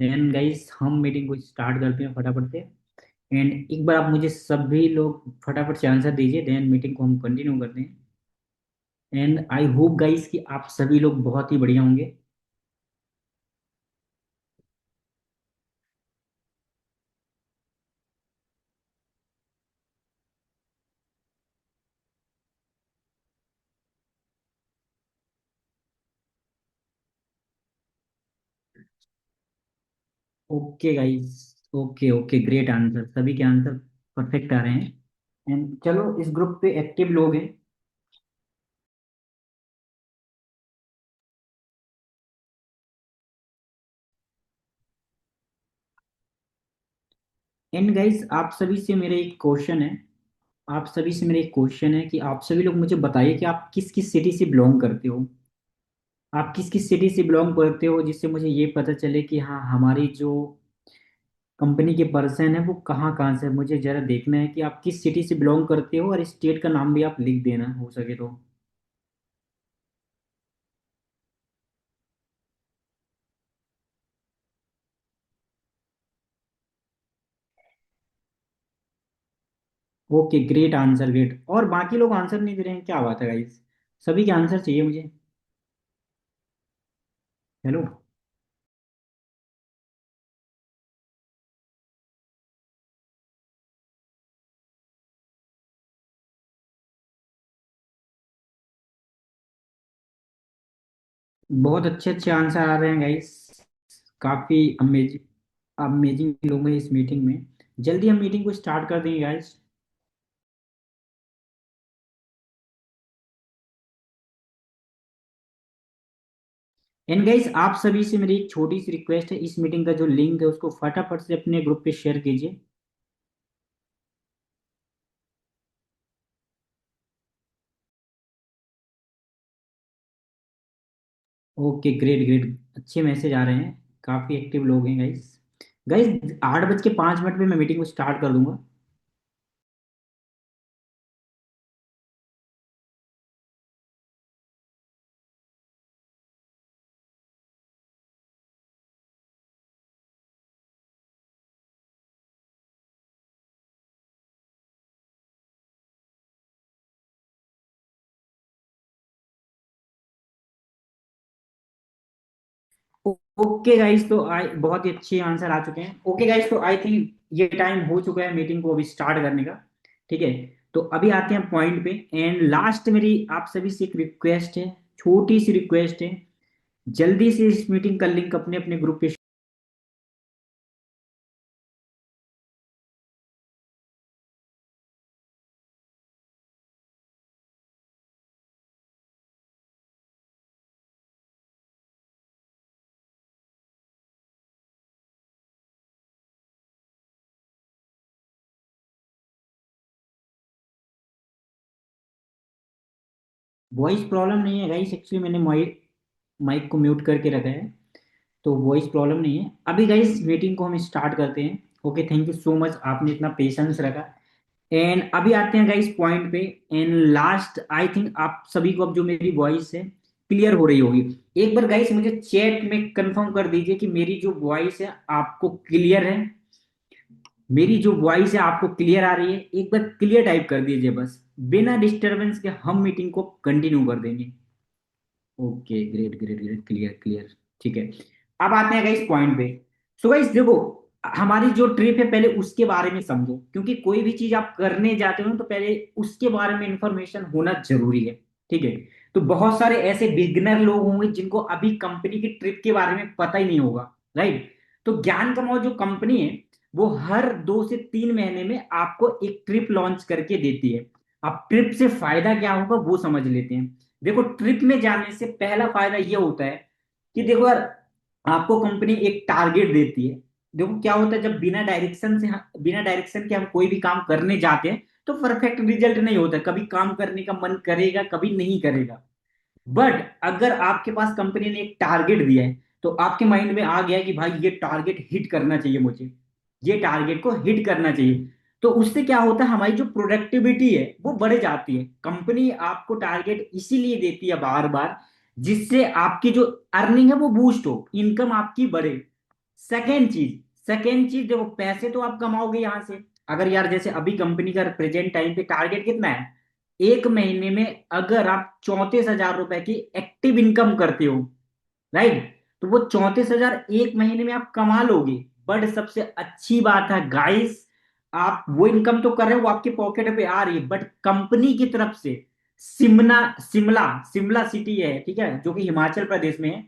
Then guys हम meeting को start करते हैं फटाफट से। एंड एक बार आप मुझे सभी लोग फटाफट से आंसर दीजिए, देन मीटिंग को हम कंटिन्यू करते हैं। एंड आई होप गाइस कि आप सभी लोग बहुत ही बढ़िया होंगे। Okay guys, okay okay, great answer, सभी के आंसर परफेक्ट आ रहे हैं। एंड चलो, इस ग्रुप पे एक्टिव लोग हैं। एंड गाइस आप सभी से मेरा एक क्वेश्चन है, आप सभी से मेरा एक क्वेश्चन है कि आप सभी लोग मुझे बताइए कि आप किस किस सिटी से बिलोंग करते हो। आप किस किस सिटी से बिलोंग करते हो, जिससे मुझे ये पता चले कि हाँ, हमारी जो कंपनी के पर्सन है वो कहाँ कहाँ से है। मुझे जरा देखना है कि आप किस सिटी से बिलोंग करते हो, और स्टेट का नाम भी आप लिख देना हो सके तो। Okay, great answer, great. और बाकी लोग आंसर नहीं दे रहे हैं, क्या बात है गाइस? सभी के आंसर चाहिए मुझे। हेलो। बहुत अच्छे अच्छे आंसर आ रहे हैं गाइस। काफी अमेजिंग, अमेजिंग लोग हैं इस मीटिंग में। जल्दी हम मीटिंग को स्टार्ट कर देंगे गाइस। एंड गाइस आप सभी से मेरी एक छोटी सी रिक्वेस्ट है, इस मीटिंग का जो लिंक है उसको फटाफट से अपने ग्रुप पे शेयर कीजिए। ओके, ग्रेट ग्रेट, अच्छे मैसेज आ रहे हैं। काफी एक्टिव लोग हैं गाइस। गाइस 8:05 पे मैं मीटिंग को स्टार्ट कर दूंगा। ओके गाइस, तो आई बहुत ही अच्छे आंसर आ चुके हैं। ओके गाइस, तो आई थिंक ये टाइम हो चुका है मीटिंग को अभी स्टार्ट करने का। ठीक है, तो अभी आते हैं पॉइंट पे। एंड लास्ट मेरी आप सभी से एक रिक्वेस्ट है, छोटी सी रिक्वेस्ट है। जल्दी से इस मीटिंग का लिंक अपने अपने ग्रुप पे। वॉइस प्रॉब्लम नहीं है गाइस, एक्चुअली मैंने माइक माइक को म्यूट करके रखा है, तो वॉइस प्रॉब्लम नहीं है। अभी गाइस मीटिंग को हम स्टार्ट करते हैं। Okay, thank you so much, आपने इतना पेशेंस रखा। एंड अभी आते हैं गाइस पॉइंट पे। एंड लास्ट आई थिंक आप सभी को अब जो मेरी वॉइस है क्लियर हो रही होगी। एक बार गाइस मुझे चैट में कंफर्म कर दीजिए कि मेरी जो वॉइस है आपको क्लियर है। मेरी जो वॉइस है आपको क्लियर आ रही है, एक बार क्लियर टाइप कर दीजिए बस। बिना डिस्टरबेंस के हम मीटिंग को कंटिन्यू कर देंगे। Okay, great great great, clear clear. ठीक है, अब आते हैं गाइस पॉइंट पे। सो गाइस देखो, हमारी जो ट्रिप है पहले उसके बारे में समझो, क्योंकि कोई भी चीज आप करने जाते हो तो पहले उसके बारे में इंफॉर्मेशन होना जरूरी है। ठीक है, तो बहुत सारे ऐसे बिगनर लोग होंगे जिनको अभी कंपनी की ट्रिप के बारे में पता ही नहीं होगा, राइट? तो ज्ञान कमाओ जो कंपनी है वो हर 2 से 3 महीने में आपको एक ट्रिप लॉन्च करके देती है। अब ट्रिप से फायदा क्या होगा वो समझ लेते हैं। देखो, ट्रिप में जाने से पहला फायदा ये होता है कि देखो यार, आपको कंपनी एक टारगेट देती है। देखो क्या होता है, जब बिना डायरेक्शन के हम कोई भी काम करने जाते हैं तो परफेक्ट रिजल्ट नहीं होता, कभी काम करने का मन करेगा, कभी नहीं करेगा। बट अगर आपके पास कंपनी ने एक टारगेट दिया है तो आपके माइंड में आ गया कि भाई ये टारगेट हिट करना चाहिए मुझे, ये टारगेट को हिट करना चाहिए। तो उससे क्या होता है, हमारी जो प्रोडक्टिविटी है वो बढ़ जाती है। कंपनी आपको टारगेट इसीलिए देती है बार बार, जिससे आपकी जो अर्निंग है वो बूस्ट हो, इनकम आपकी बढ़े। सेकेंड चीज देखो, पैसे तो आप कमाओगे यहां से। अगर यार जैसे अभी कंपनी का प्रेजेंट टाइम पे टारगेट कितना है, एक महीने में अगर आप 34,000 रुपए की एक्टिव इनकम करते हो, राइट, तो वो 34,000 एक महीने में आप कमा लोगे। बट सबसे अच्छी बात है गाइस, आप वो इनकम तो कर रहे हो, वो आपके पॉकेट पे आ रही है, बट कंपनी की तरफ से शिमला शिमला शिमला सिटी है, ठीक है, जो कि हिमाचल प्रदेश में है।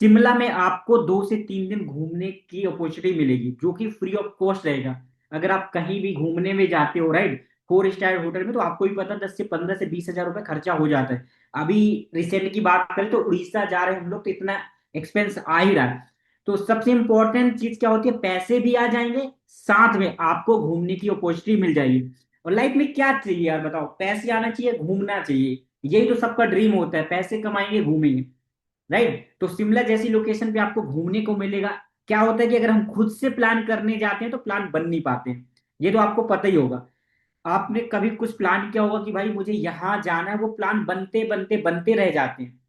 शिमला में आपको 2 से 3 दिन घूमने की अपॉर्चुनिटी मिलेगी, जो कि फ्री ऑफ कॉस्ट रहेगा। अगर आप कहीं भी घूमने में जाते हो, राइट, 4 स्टार होटल में, तो आपको भी पता 10 से 15 से 20 हजार रुपए खर्चा हो जाता है। अभी रिसेंट की बात करें तो उड़ीसा जा रहे हैं हम लोग, तो इतना एक्सपेंस आ ही रहा है। तो सबसे इंपॉर्टेंट चीज क्या होती है, पैसे भी आ जाएंगे, साथ में आपको घूमने की अपॉर्चुनिटी मिल जाएगी। और लाइफ में क्या चाहिए यार बताओ, पैसे आना चाहिए, घूमना चाहिए, यही तो सबका ड्रीम होता है, पैसे कमाएंगे घूमेंगे, राइट। तो शिमला जैसी लोकेशन पे आपको घूमने को मिलेगा। क्या होता है कि अगर हम खुद से प्लान करने जाते हैं तो प्लान बन नहीं पाते हैं, ये तो आपको पता ही होगा। आपने कभी कुछ प्लान किया होगा कि भाई मुझे यहां जाना है, वो प्लान बनते बनते बनते रह जाते हैं।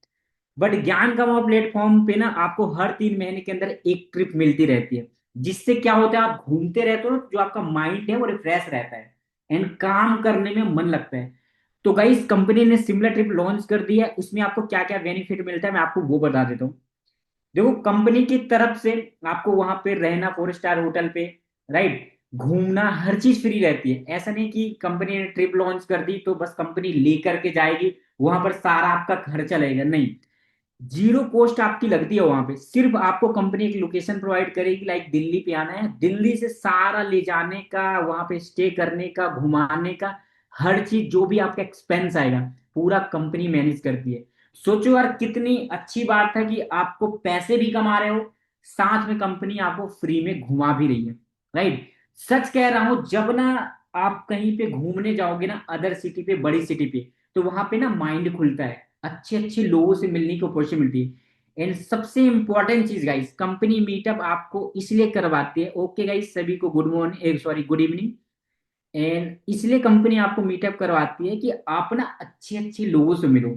बट ज्ञान कमाओ प्लेटफॉर्म पे ना आपको हर 3 महीने के अंदर एक ट्रिप मिलती रहती है, जिससे क्या होता है, आप घूमते रहते हो, जो आपका माइंड है वो रिफ्रेश रहता है एंड काम करने में मन लगता है। तो गाइस कंपनी ने शिमला ट्रिप लॉन्च कर दी है, इसमें आपको क्या क्या बेनिफिट मिलता है मैं आपको वो बता देता हूँ। देखो कंपनी की तरफ से आपको वहां पे रहना 4 स्टार होटल पे, राइट, घूमना, हर चीज फ्री रहती है। ऐसा नहीं कि कंपनी ने ट्रिप लॉन्च कर दी तो बस कंपनी लेकर के जाएगी, वहां पर सारा आपका खर्चा लगेगा, नहीं। जीरो कॉस्ट आपकी लगती है वहां पे, सिर्फ आपको कंपनी एक लोकेशन प्रोवाइड करेगी, लाइक दिल्ली पे आना है, दिल्ली से सारा ले जाने का, वहां पे स्टे करने का, घुमाने का, हर चीज जो भी आपका एक्सपेंस आएगा पूरा कंपनी मैनेज करती है। सोचो यार कितनी अच्छी बात है कि आपको पैसे भी कमा रहे हो, साथ में कंपनी आपको फ्री में घुमा भी रही है, राइट। सच कह रहा हूं, जब ना आप कहीं पे घूमने जाओगे ना, अदर सिटी पे, बड़ी सिटी पे, तो वहां पे ना माइंड खुलता है, अच्छे अच्छे लोगों से मिलने की अपॉर्चुनिटी मिलती है। एंड सबसे इंपॉर्टेंट चीज गाइस, कंपनी मीटअप आपको इसलिए करवाती है, ओके गाइस सभी को good morning, sorry good evening. And इसलिए कंपनी आपको मीटअप करवाती है कि आप ना अच्छे अच्छे लोगों से मिलो।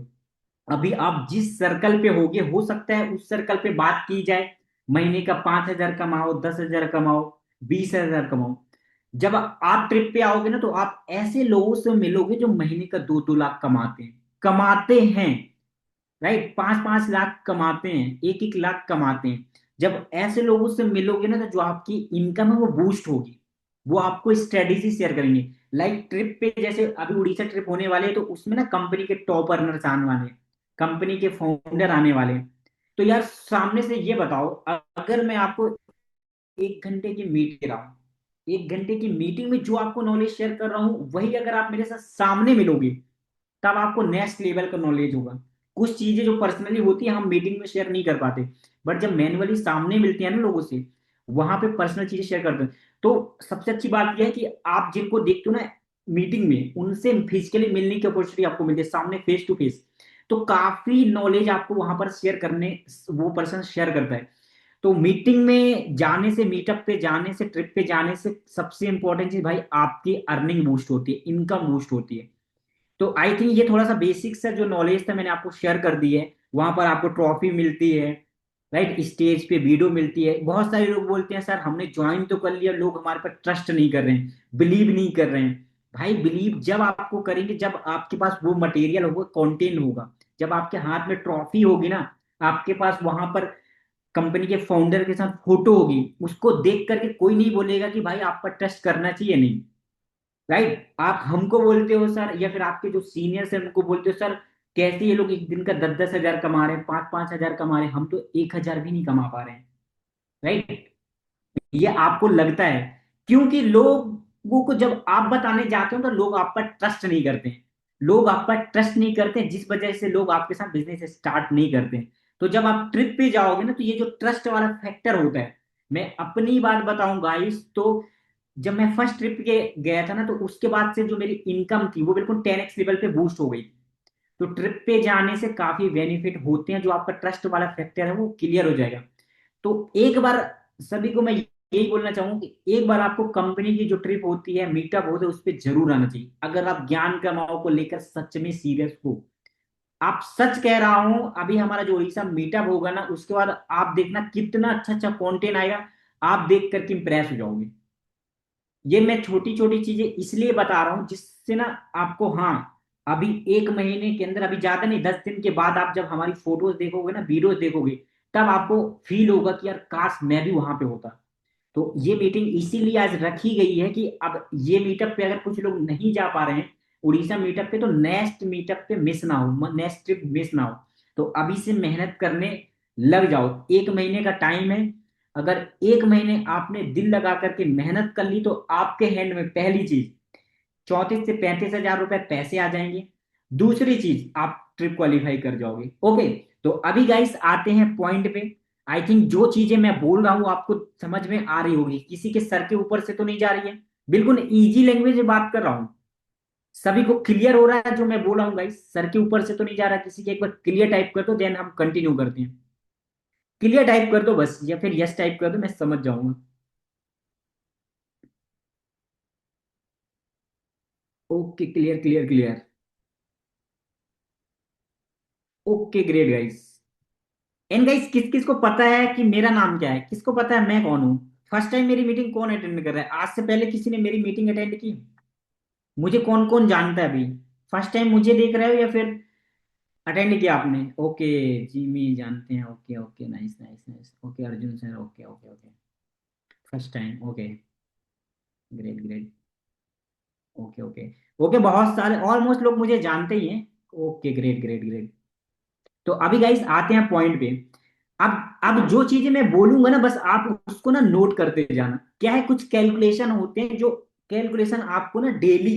अभी आप जिस सर्कल पे होगे, हो सकता है उस सर्कल पे बात की जाए, महीने का 5,000 कमाओ, 10,000 कमाओ, 20,000 कमाओ। जब आप ट्रिप पे आओगे ना, तो आप ऐसे लोगों से मिलोगे जो महीने का 2-2 लाख कमाते हैं, राइट, 5-5 लाख कमाते हैं, 1-1 लाख कमाते हैं। जब ऐसे लोगों से मिलोगे ना, तो जो आपकी इनकम है वो बूस्ट होगी, वो आपको स्ट्रेटेजी शेयर करेंगे। लाइक ट्रिप पे, जैसे अभी उड़ीसा ट्रिप होने वाले है, तो उसमें ना कंपनी के टॉप अर्नर्स आने वाले हैं, कंपनी के फाउंडर आने वाले हैं। तो यार सामने से ये बताओ, अगर मैं आपको 1 घंटे की मीटिंग दे रहा हूँ, 1 घंटे की मीटिंग में जो आपको नॉलेज शेयर कर रहा हूँ, वही अगर आप मेरे साथ सामने मिलोगे, तब आपको नेक्स्ट लेवल का नॉलेज होगा। कुछ चीजें जो पर्सनली होती है हम मीटिंग में शेयर नहीं कर पाते, बट जब मैनुअली सामने मिलती है ना लोगों से, वहां पे पर्सनल चीजें शेयर करते हैं। तो सबसे अच्छी बात यह है कि आप जिनको देखते हो ना मीटिंग में, उनसे फिजिकली मिलने की अपॉर्चुनिटी आपको मिलती है, सामने फेस टू फेस। तो काफी नॉलेज आपको वहां पर शेयर करने, वो पर्सन शेयर करता है। तो मीटिंग में जाने से, मीटअप पे जाने से, ट्रिप पे जाने से सबसे इंपॉर्टेंट चीज भाई, आपकी अर्निंग बूस्ट होती है, इनकम बूस्ट होती है। तो आई थिंक ये थोड़ा सा बेसिक्स है, जो नॉलेज था मैंने आपको शेयर कर दी है। वहां पर आपको ट्रॉफी मिलती है, राइट, स्टेज पे वीडियो मिलती है। बहुत सारे लोग बोलते हैं सर हमने ज्वाइन तो कर लिया, लोग हमारे पर ट्रस्ट नहीं कर रहे हैं, बिलीव नहीं कर रहे हैं। भाई बिलीव जब आपको करेंगे, जब आपके पास वो मटेरियल होगा, कंटेंट होगा, जब आपके हाथ में ट्रॉफी होगी ना, आपके पास वहां पर कंपनी के फाउंडर के साथ फोटो होगी, उसको देख करके कोई नहीं बोलेगा कि भाई आप पर ट्रस्ट करना चाहिए, नहीं, राइट। आप हमको बोलते हो सर, या फिर आपके जो सीनियर्स हैं उनको बोलते हो सर, कैसे ये लोग एक दिन का 10-10 हजार कमा रहे हैं, 5-5 हजार कमा रहे हैं, हम तो 1 हजार भी नहीं कमा पा रहे हैं, राइट। ये आपको लगता है, क्योंकि लोगों को जब आप बताने जाते हो तो लोग आप पर ट्रस्ट नहीं करते हैं, लोग आप पर ट्रस्ट नहीं करते हैं, जिस वजह से लोग आपके साथ बिजनेस स्टार्ट नहीं करते हैं। तो जब आप ट्रिप पे जाओगे ना, तो ये जो ट्रस्ट वाला फैक्टर होता है, मैं अपनी बात बताऊं गाइस, तो जब मैं फर्स्ट ट्रिप के गया था ना, तो उसके बाद से जो मेरी इनकम थी वो बिल्कुल 10x लेवल पे बूस्ट हो गई। तो ट्रिप पे जाने से काफी बेनिफिट होते हैं, जो आपका ट्रस्ट वाला फैक्टर है वो क्लियर हो जाएगा। तो एक बार सभी को मैं यही बोलना चाहूंगा कि एक बार आपको कंपनी की जो ट्रिप होती है, मीटअप होता है, उस पर जरूर आना चाहिए, अगर आप ज्ञान कमाओ को लेकर सच में सीरियस हो। आप सच कह रहा हूं, अभी हमारा जो उड़ीसा मीटअप होगा ना, उसके बाद आप देखना कितना अच्छा अच्छा कंटेंट आएगा। आप देख करके इंप्रेस हो जाओगे। ये मैं छोटी छोटी चीजें इसलिए बता रहा हूं जिससे ना आपको, हाँ, अभी एक महीने के अंदर, अभी ज्यादा नहीं, 10 दिन के बाद आप जब हमारी फोटोज देखोगे ना, वीडियोज देखोगे, तब आपको फील होगा कि यार काश मैं भी वहां पे होता। तो ये मीटिंग इसीलिए आज रखी गई है कि अब ये मीटअप पे अगर कुछ लोग नहीं जा पा रहे हैं उड़ीसा मीटअप पे, तो नेक्स्ट मीटअप पे मिस ना हो, नेक्स्ट ट्रिप मिस ना हो। तो अभी से मेहनत करने लग जाओ, एक महीने का टाइम है। अगर एक महीने आपने दिल लगा करके मेहनत कर ली तो आपके हैंड में पहली चीज 34 से 35 हजार रुपए पैसे आ जाएंगे। दूसरी चीज, आप ट्रिप क्वालिफाई कर जाओगे। ओके, तो अभी गाइस आते हैं पॉइंट पे। आई थिंक जो चीजें मैं बोल रहा हूं आपको समझ में आ रही होगी, किसी के सर के ऊपर से तो नहीं जा रही है। बिल्कुल इजी लैंग्वेज में बात कर रहा हूं, सभी को क्लियर हो रहा है जो मैं बोल रहा हूँ गाइस, सर के ऊपर से तो नहीं जा रहा किसी के। एक बार क्लियर टाइप कर दो, देन हम कंटिन्यू करते हैं। क्लियर टाइप कर दो बस, या फिर यस टाइप कर दो, मैं समझ जाऊंगा। Okay, clear clear clear. Okay great guys. And guys, किस किस को पता है कि मेरा नाम क्या है, किसको पता है मैं कौन हूँ? फर्स्ट टाइम मेरी मीटिंग कौन अटेंड कर रहा है? आज से पहले किसी ने मेरी मीटिंग अटेंड की? मुझे कौन कौन जानता है अभी? फर्स्ट टाइम मुझे देख रहे हो या फिर अटेंड किया आपने? ओके, जिमी जानते हैं, okay okay, nice nice nice, okay Arjun sir, okay okay okay. First time, okay, great great, okay okay. Okay, बहुत सारे ऑलमोस्ट लोग मुझे जानते ही हैं। Okay, great great great. तो अभी गाइस आते हैं पॉइंट पे। अब जो चीजें मैं बोलूंगा ना, बस आप उसको ना नोट करते जाना। क्या है, कुछ कैलकुलेशन होते हैं जो कैलकुलेशन आपको ना डेली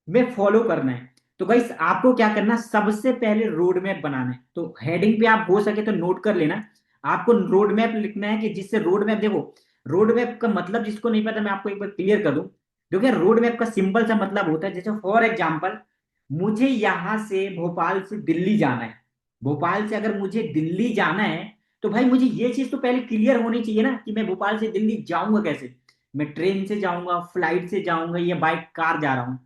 में फॉलो करना है। तो गाइस आपको क्या करना, सबसे पहले रोड मैप बनाना है। तो हेडिंग पे आप हो सके तो नोट कर लेना। आपको रोड मैप लिखना है, कि जिससे रोड मैप, देखो रोड मैप का मतलब जिसको नहीं पता मैं आपको एक बार क्लियर कर दूं। देखिए रोड मैप का सिंपल सा मतलब होता है, जैसे फॉर एग्जाम्पल मुझे यहां से भोपाल से दिल्ली जाना है। भोपाल से अगर मुझे दिल्ली जाना है, तो भाई मुझे ये चीज तो पहले क्लियर होनी चाहिए ना, कि मैं भोपाल से दिल्ली जाऊंगा कैसे। मैं ट्रेन से जाऊंगा, फ्लाइट से जाऊंगा, या बाइक कार जा रहा हूँ,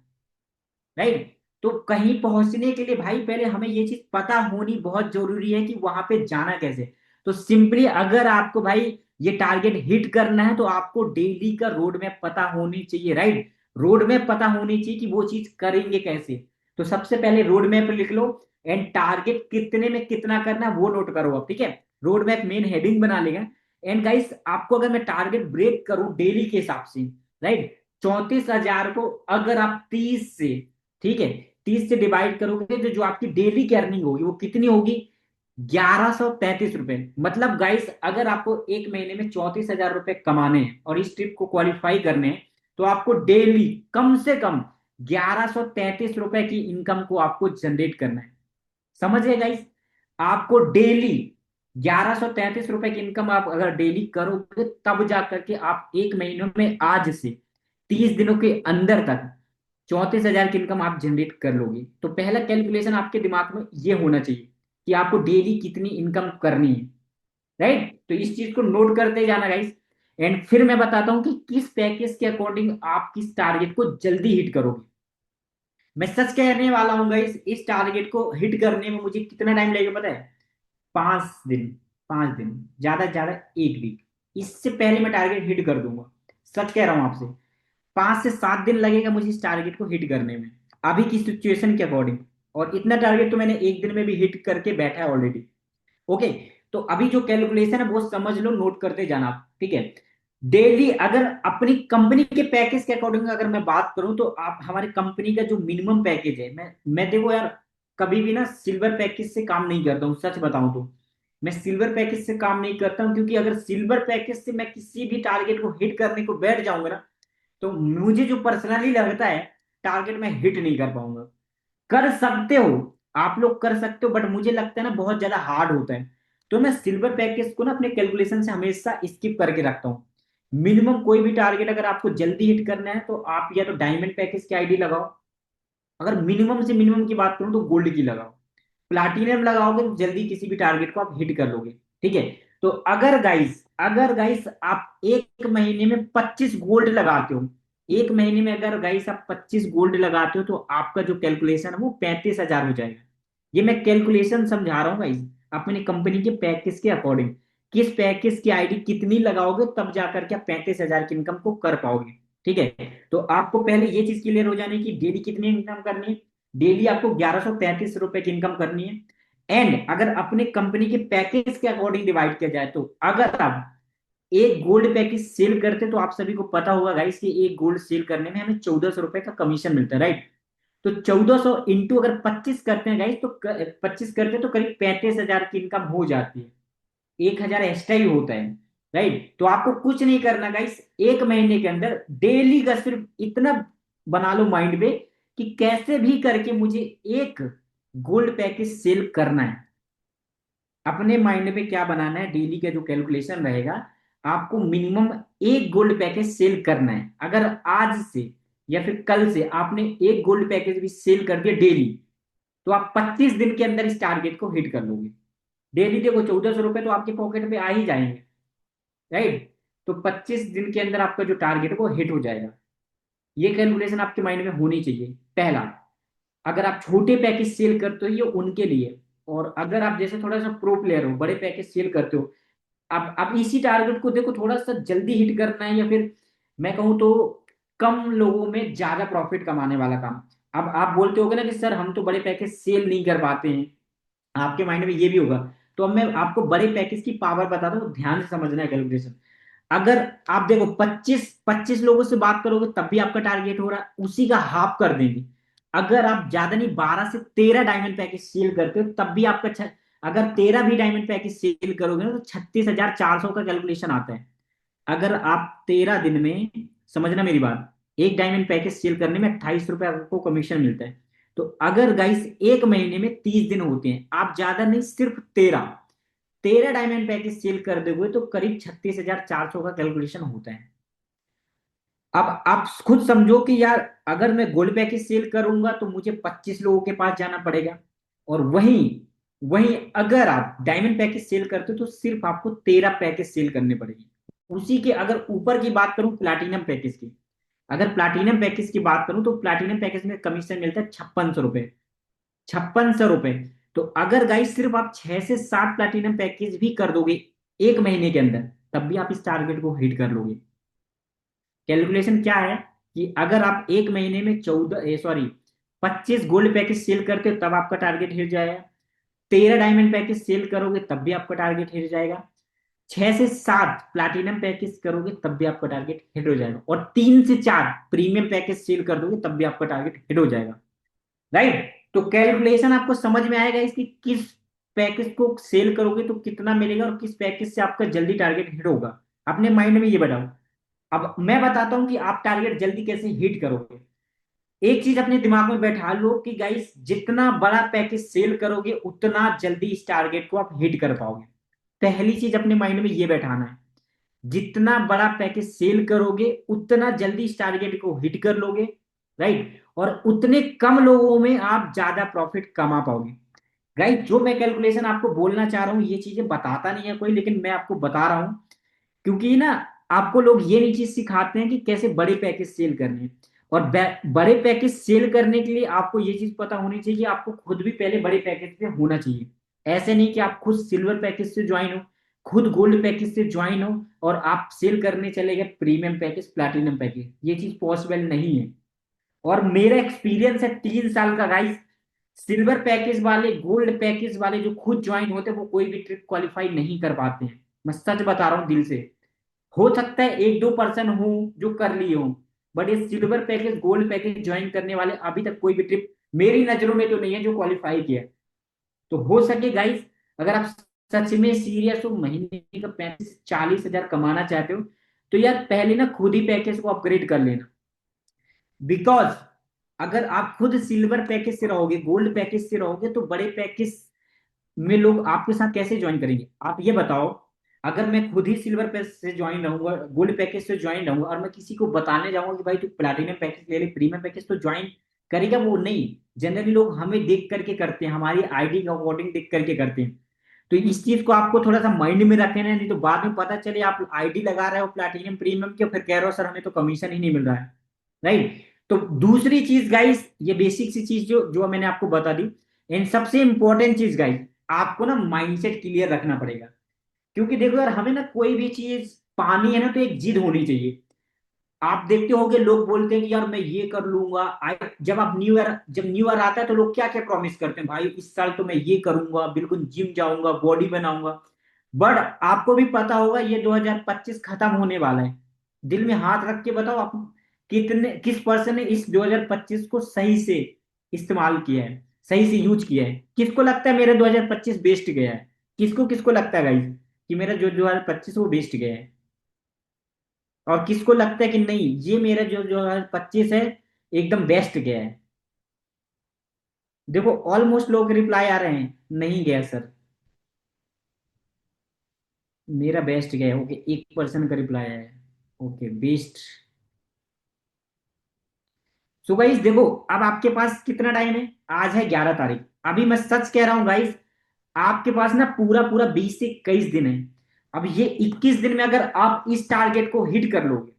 राइट? तो कहीं पहुंचने के लिए भाई पहले हमें ये चीज पता होनी बहुत जरूरी है कि वहां पे जाना कैसे। तो सिंपली अगर आपको भाई ये टारगेट हिट करना है, तो आपको डेली का रोड मैप पता होनी चाहिए, राइट? रोड मैप पता होनी चाहिए कि वो चीज करेंगे कैसे। तो सबसे पहले रोड मैप लिख लो, एंड टारगेट कितने में कितना करना है वो नोट करो अब, ठीक है? रोड मैप मेन हेडिंग बना लेगा। एंड गाइस आपको अगर मैं टारगेट ब्रेक करूं डेली के हिसाब से, राइट, 34 हजार को अगर आप 30 से, ठीक है, 30 से डिवाइड करोगे तो जो आपकी डेली की अर्निंग होगी वो कितनी होगी? 1133 रुपए। मतलब गाइस अगर आपको एक महीने में 34 हजार रुपए कमाने हैं और इस ट्रिप को क्वालिफाई करने हैं, तो आपको डेली कम से कम 1133 रुपए की इनकम को आपको जनरेट करना है। समझ गए गाइस? आपको डेली 1133 रुपए की इनकम आप अगर डेली करोगे, तब जा करके आप एक महीने में, आज से 30 दिनों के अंदर तक 34 हजार की इनकम आप जनरेट कर लोगे। तो पहला कैलकुलेशन आपके दिमाग में ये होना चाहिए कि आपको डेली कितनी इनकम करनी है, राइट? तो इस चीज को नोट करते जाना गाइस। एंड फिर मैं बताता हूं कि किस पैकेज के अकॉर्डिंग आप किस टारगेट को जल्दी हिट करोगे। मैं सच कहने वाला हूँ गाइस, इस टारगेट को हिट करने में मुझे कितना टाइम लगेगा पता है? 5 दिन। 5 दिन, ज्यादा से ज्यादा एक वीक, इससे पहले मैं टारगेट हिट कर दूंगा। सच कह रहा हूं आपसे, 5 से 7 दिन लगेगा मुझे इस टारगेट को हिट करने में, अभी की सिचुएशन के अकॉर्डिंग। और इतना टारगेट तो मैंने एक दिन में भी हिट करके बैठा है ऑलरेडी। ओके, तो अभी जो कैलकुलेशन है वो समझ लो, नोट करते जाना आप, ठीक है? डेली अगर अपनी कंपनी के पैकेज के अकॉर्डिंग अगर मैं बात करूं, तो आप हमारी कंपनी का जो मिनिमम पैकेज है, मैं देखो यार, कभी भी ना सिल्वर पैकेज से काम नहीं करता हूं, सच बताऊं तो। मैं सिल्वर पैकेज से काम नहीं करता हूं, क्योंकि अगर सिल्वर पैकेज से मैं किसी भी टारगेट को हिट करने को बैठ जाऊंगा ना, तो मुझे जो पर्सनली लगता है टारगेट में हिट नहीं कर पाऊंगा। कर सकते हो, आप लोग कर सकते हो, बट मुझे लगता है ना बहुत ज्यादा हार्ड होता है। तो मैं सिल्वर पैकेज को ना अपने कैलकुलेशन से हमेशा स्किप करके रखता हूँ। मिनिमम कोई भी टारगेट अगर आपको जल्दी हिट करना है, तो आप या तो डायमंड पैकेज की आईडी लगाओ। अगर मिनिमम से मिनिमम की बात करूं तो गोल्ड की लगाओ। प्लाटिनम लगाओगे तो जल्दी किसी भी टारगेट को आप हिट कर लोगे, ठीक है? तो अगर गाइस आप एक महीने में 25 गोल्ड लगाते हो, एक महीने में अगर गाइस आप 25 गोल्ड लगाते हो, तो आपका जो कैलकुलेशन है वो 35 हजार हो जाएगा। ये मैं कैलकुलेशन समझा रहा हूँ गाइस, अपनी कंपनी के पैकेज के अकॉर्डिंग। किस पैकेज की आईडी कितनी लगाओगे तब जाकर के आप 35,000 की इनकम को कर पाओगे। ठीक है, तो आपको पहले ये चीज क्लियर हो जानी कि डेली कितनी इनकम करनी है। डेली आपको 1133 रुपए की इनकम करनी है। एंड अगर अपने कंपनी के पैकेज के अकॉर्डिंग डिवाइड किया जाए, तो अगर आप एक गोल्ड पैकेज सेल करते, तो आप सभी को पता होगा गाइस कि एक गोल्ड सेल करने में हमें 1400 रुपए का कमीशन मिलता है, राइट। तो 1400 इंटू अगर 25 करते हैं गाइस, तो 25 करते हैं तो करीब 35,000 की इनकम हो जाती है। 1,000 एक्स्ट्रा ही होता है, राइट। तो आपको कुछ नहीं करना गाइस, एक महीने के अंदर डेली का सिर्फ इतना बना लो माइंड में कि कैसे भी करके मुझे एक गोल्ड पैकेज सेल करना है। अपने माइंड में क्या बनाना है, डेली का जो कैलकुलेशन रहेगा, आपको मिनिमम एक गोल्ड पैकेज सेल करना है। अगर आज से या फिर कल से आपने एक गोल्ड पैकेज भी सेल कर दिया डेली, तो आप 25 दिन के अंदर इस टारगेट को हिट कर लोगे। डेली देखो 1400 रुपए तो आपके पॉकेट पे आ ही जाएंगे, राइट। तो 25 दिन के अंदर आपका जो टारगेट है वो हिट हो जाएगा। ये कैलकुलेशन आपके माइंड में होनी चाहिए। पहला, अगर आप छोटे पैकेज सेल करते हो ये उनके लिए, और अगर आप जैसे थोड़ा सा प्रो प्लेयर हो, बड़े पैकेज सेल करते हो, अब इसी टारगेट को देखो थोड़ा सा जल्दी हिट करना है, या फिर मैं कहूँ तो कम लोगों में ज्यादा प्रॉफिट कमाने वाला काम। अब आप बोलते होगे ना कि सर हम तो बड़े पैकेज सेल नहीं कर पाते हैं, आपके माइंड में ये भी होगा। तो अब मैं आपको बड़े पैकेज की पावर बताता हूँ, ध्यान से समझना है कैलकुलेशन। अगर आप देखो 25 25 लोगों से बात करोगे तब भी आपका टारगेट हो रहा है, उसी का हाफ कर देंगे। अगर आप ज्यादा नहीं 12 से 13 डायमंड पैकेज सेल करते हो तब भी आपका अगर 13 भी डायमंड पैकेज सेल करोगे ना, तो 36,400 का कैलकुलेशन आता है। अगर आप 13 दिन में, समझना मेरी बात, एक डायमंड पैकेज सेल करने में 28 रुपए आपको कमीशन मिलता है। तो अगर गाइस एक महीने में 30 दिन होते हैं, आप ज्यादा नहीं सिर्फ 13 13 डायमंड पैकेज सेल कर दोगे तो करीब 36,400 का कैलकुलेशन होता है। अब आप खुद समझो कि यार अगर मैं गोल्ड पैकेज सेल करूंगा तो मुझे 25 लोगों के पास जाना पड़ेगा, और वहीं वहीं अगर आप डायमंड पैकेज सेल करते हो तो सिर्फ आपको 13 पैकेज सेल करने पड़ेगी। उसी के अगर ऊपर की बात करूं प्लाटिनम पैकेज की, अगर प्लाटिनम पैकेज की बात करूं तो प्लाटिनम पैकेज में कमीशन मिलता है 5600 रुपए। 5600 रुपए। तो अगर गाइस सिर्फ आप 6 से 7 प्लाटिनम पैकेज भी कर दोगे एक महीने के अंदर, तब भी आप इस टारगेट को हिट कर लोगे। कैलकुलेशन क्या है कि अगर आप एक महीने में 25 गोल्ड पैकेज सेल करते हो तब आपका टारगेट हिट जाएगा। 13 डायमंड पैकेज सेल करोगे तब भी आपका टारगेट हिट जाएगा। 6 से 7 प्लैटिनम पैकेज करोगे तब भी आपका टारगेट हिट हो जाएगा, और 3 से 4 प्रीमियम पैकेज सेल कर दोगे तब भी आपका टारगेट हिट हो जाएगा, राइट। तो कैलकुलेशन आपको समझ में आएगा इसकी, किस पैकेज को सेल करोगे तो कितना मिलेगा और किस पैकेज से आपका जल्दी टारगेट हिट होगा। अपने माइंड में ये बताओ। अब मैं बताता हूं कि आप टारगेट जल्दी कैसे हिट करोगे। एक चीज अपने दिमाग में बैठा लो कि गाइस जितना बड़ा पैकेज सेल करोगे उतना जल्दी इस टारगेट को आप हिट कर पाओगे। पहली चीज अपने माइंड में ये बैठाना है, जितना बड़ा पैकेज सेल करोगे उतना जल्दी इस टारगेट को हिट कर लोगे, राइट। और उतने कम लोगों में आप ज्यादा प्रॉफिट कमा पाओगे। राइट, जो मैं कैलकुलेशन आपको बोलना चाह रहा हूं ये चीजें बताता नहीं है कोई, लेकिन मैं आपको बता रहा हूं, क्योंकि ना आपको लोग ये नहीं चीज सिखाते हैं कि कैसे बड़े पैकेज सेल करने हैं। और बड़े पैकेज सेल करने के लिए आपको ये चीज पता होनी चाहिए कि आपको खुद भी पहले बड़े पैकेज से होना चाहिए। ऐसे नहीं कि आप खुद सिल्वर पैकेज से ज्वाइन हो, खुद गोल्ड पैकेज से ज्वाइन हो और आप सेल करने चले गए प्रीमियम पैकेज प्लैटिनम पैकेज, ये चीज पॉसिबल नहीं है। और मेरा एक्सपीरियंस है 3 साल का गाइस, सिल्वर पैकेज वाले गोल्ड पैकेज वाले जो खुद ज्वाइन होते हैं वो कोई भी ट्रिप क्वालिफाई नहीं कर पाते हैं। मैं सच बता रहा हूँ दिल से। हो सकता है 1-2% हो जो कर लिए हो, बट ये silver package gold package join करने वाले अभी तक कोई भी ट्रिप मेरी नजरों में तो नहीं है जो क्वालिफाई किया है। तो हो सके गाइस, अगर आप सच में सीरियस हो, महीने का 35 से 40 हजार कमाना चाहते हो, तो यार पहले ना खुद ही पैकेज को अपग्रेड कर लेना। बिकॉज अगर आप खुद सिल्वर पैकेज से रहोगे, गोल्ड पैकेज से रहोगे, तो बड़े पैकेज में लोग आपके साथ कैसे ज्वाइन करेंगे आप ये बताओ। अगर मैं खुद ही सिल्वर पैकेज से ज्वाइन रहूंगा, गोल्ड पैकेज से ज्वाइन रहूंगा, और मैं किसी को बताने जाऊंगा कि भाई तू प्लैटिनम पैकेज ले ले, प्रीमियम पैकेज, तो ज्वाइन करेगा वो नहीं। जनरली लोग हमें देख करके करते हैं, हमारी आईडी के अकॉर्डिंग देख करके करते हैं। तो इस चीज को आपको थोड़ा सा माइंड में रखना है, नहीं तो बाद में पता चले आप आईडी लगा रहे हो प्लैटिनम प्रीमियम के, फिर कह रहे हो सर हमें तो कमीशन ही नहीं मिल रहा है, राइट। तो दूसरी चीज गाइस, ये बेसिक सी चीज जो जो मैंने आपको बता दी, एंड सबसे इंपॉर्टेंट चीज गाइस, आपको ना माइंडसेट क्लियर रखना पड़ेगा। क्योंकि देखो यार, हमें ना कोई भी चीज पानी है ना तो एक जिद होनी चाहिए। आप देखते होंगे लोग बोलते हैं कि यार मैं ये कर लूंगा। जब न्यू ईयर आता है तो लोग क्या क्या प्रॉमिस करते हैं, भाई इस साल तो मैं ये करूंगा, बिल्कुल जिम जाऊंगा, बॉडी बनाऊंगा। बट आपको भी पता होगा ये 2025 खत्म होने वाला है। दिल में हाथ रख के बताओ आप, किस पर्सन ने इस 2025 को सही से इस्तेमाल किया है, सही से यूज किया है? किसको लगता है मेरा 2025 वेस्ट गया है? किसको किसको लगता है गाइस कि मेरा जो 2025 वो वेस्ट गया है? और किसको लगता है कि नहीं ये मेरा जो 2025 है एकदम बेस्ट गया है? देखो ऑलमोस्ट लोग रिप्लाई आ रहे हैं, नहीं गया सर, मेरा बेस्ट गया है। ओके, 1% का रिप्लाई आया है। Okay best. सो गाइस देखो, अब आपके पास कितना टाइम है? आज है 11 तारीख। अभी मैं सच कह रहा हूं गाइस, आपके पास ना पूरा पूरा 20 से 21 दिन है। अब ये 21 दिन में अगर आप इस टारगेट को हिट कर लोगे,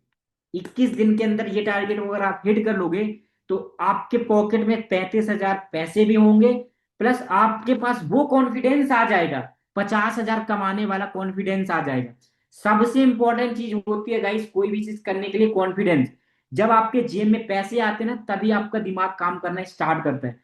21 दिन के अंदर ये टारगेट को अगर आप हिट कर लोगे, तो आपके पॉकेट में 35,000 पैसे भी होंगे। प्लस आपके पास वो कॉन्फिडेंस आ जाएगा, 50,000 कमाने वाला कॉन्फिडेंस आ जाएगा। सबसे इंपॉर्टेंट चीज होती है गाइस कोई भी चीज करने के लिए, कॉन्फिडेंस। जब आपके जेब में पैसे आते हैं ना तभी आपका दिमाग काम करना स्टार्ट करता है।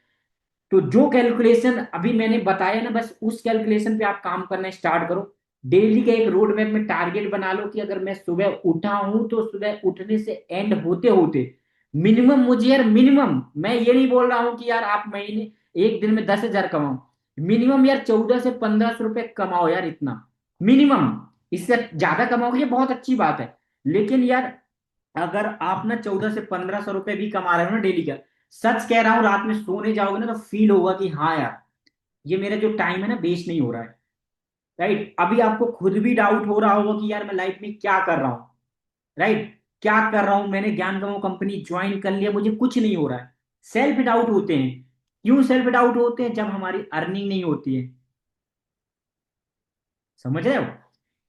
तो जो कैलकुलेशन अभी मैंने बताया ना, बस उस कैलकुलेशन पे आप काम करना स्टार्ट करो। डेली का एक रोड मैप में टारगेट बना लो कि अगर मैं सुबह उठा हूं तो सुबह उठने से एंड होते होते मिनिमम मुझे यार, मिनिमम मैं ये नहीं बोल रहा हूं कि यार आप महीने एक दिन में 10,000 कमाओ, मिनिमम यार 1400 से 1500 रुपए कमाओ यार, इतना मिनिमम। इससे ज्यादा कमाओगे बहुत अच्छी बात है, लेकिन यार अगर आप ना 1400 से 1500 रुपए भी कमा रहे हो ना डेली का, सच कह रहा हूं रात में सोने जाओगे ना तो फील होगा कि हाँ यार ये मेरा जो टाइम है ना वेस्ट नहीं हो रहा है। राइट, अभी आपको खुद भी डाउट हो रहा होगा कि यार मैं लाइफ में क्या कर रहा हूँ। राइट, क्या कर रहा हूं, मैंने ज्ञान गंगो कंपनी ज्वाइन कर लिया, मुझे कुछ नहीं हो रहा है। सेल्फ डाउट होते हैं। क्यों सेल्फ डाउट होते हैं? जब हमारी अर्निंग नहीं होती है। समझ रहे हो?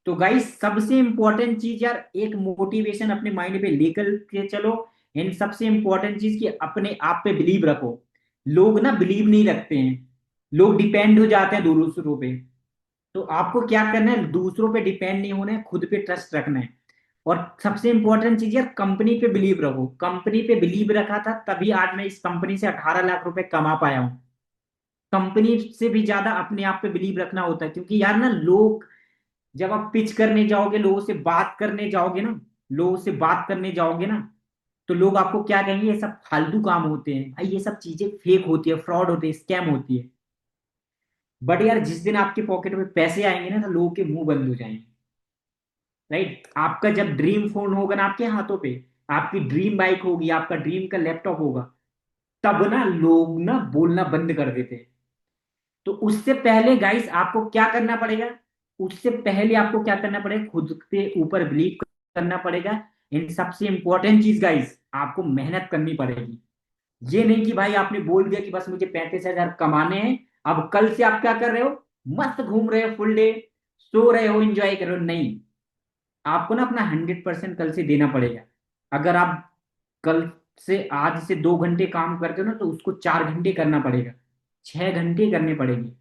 तो गाइस सबसे इंपॉर्टेंट चीज यार, एक मोटिवेशन अपने माइंड पे लेकर के चलो। एंड सबसे इंपॉर्टेंट चीज कि अपने आप पे बिलीव रखो। लोग ना बिलीव नहीं रखते हैं, लोग डिपेंड हो जाते हैं दूसरों पे। तो आपको क्या करना है, दूसरों पे डिपेंड नहीं होना है, खुद पे ट्रस्ट रखना है। और सबसे इंपॉर्टेंट चीज यार, कंपनी पे बिलीव रखो। कंपनी पे बिलीव रखा था तभी आज मैं इस कंपनी से 18 लाख रुपए कमा पाया हूं। कंपनी से भी ज्यादा अपने आप पे बिलीव रखना होता है, क्योंकि यार ना लोग, जब आप पिच करने जाओगे, लोगों से बात करने जाओगे ना, तो लोग आपको क्या कहेंगे, ये सब फालतू काम होते हैं भाई, ये सब चीजें फेक होती है, फ्रॉड होते हैं, स्कैम होती है। बट यार जिस दिन आपके पॉकेट में पैसे आएंगे ना तो लोगों के मुंह बंद हो जाएंगे। राइट, आपका जब ड्रीम फोन होगा ना आपके हाथों पे, आपकी ड्रीम बाइक होगी, आपका ड्रीम का लैपटॉप होगा, तब ना लोग ना बोलना बंद कर देते हैं। तो उससे पहले गाइस आपको क्या करना पड़ेगा? उससे पहले आपको क्या करना पड़ेगा, खुद के ऊपर बिलीव करना पड़ेगा। इन सबसे इंपॉर्टेंट चीज गाइस, आपको मेहनत करनी पड़ेगी। ये नहीं कि भाई आपने बोल दिया कि बस मुझे 35,000 कमाने हैं, अब कल से आप क्या कर रहे हो, मस्त घूम रहे हो फुल डे, सो रहे हो, एंजॉय कर रहे हो। नहीं, आपको ना अपना 100% कल से देना पड़ेगा। अगर आप कल से, आज से 2 घंटे काम करते हो ना, तो उसको 4 घंटे करना पड़ेगा, 6 घंटे करने पड़ेंगे।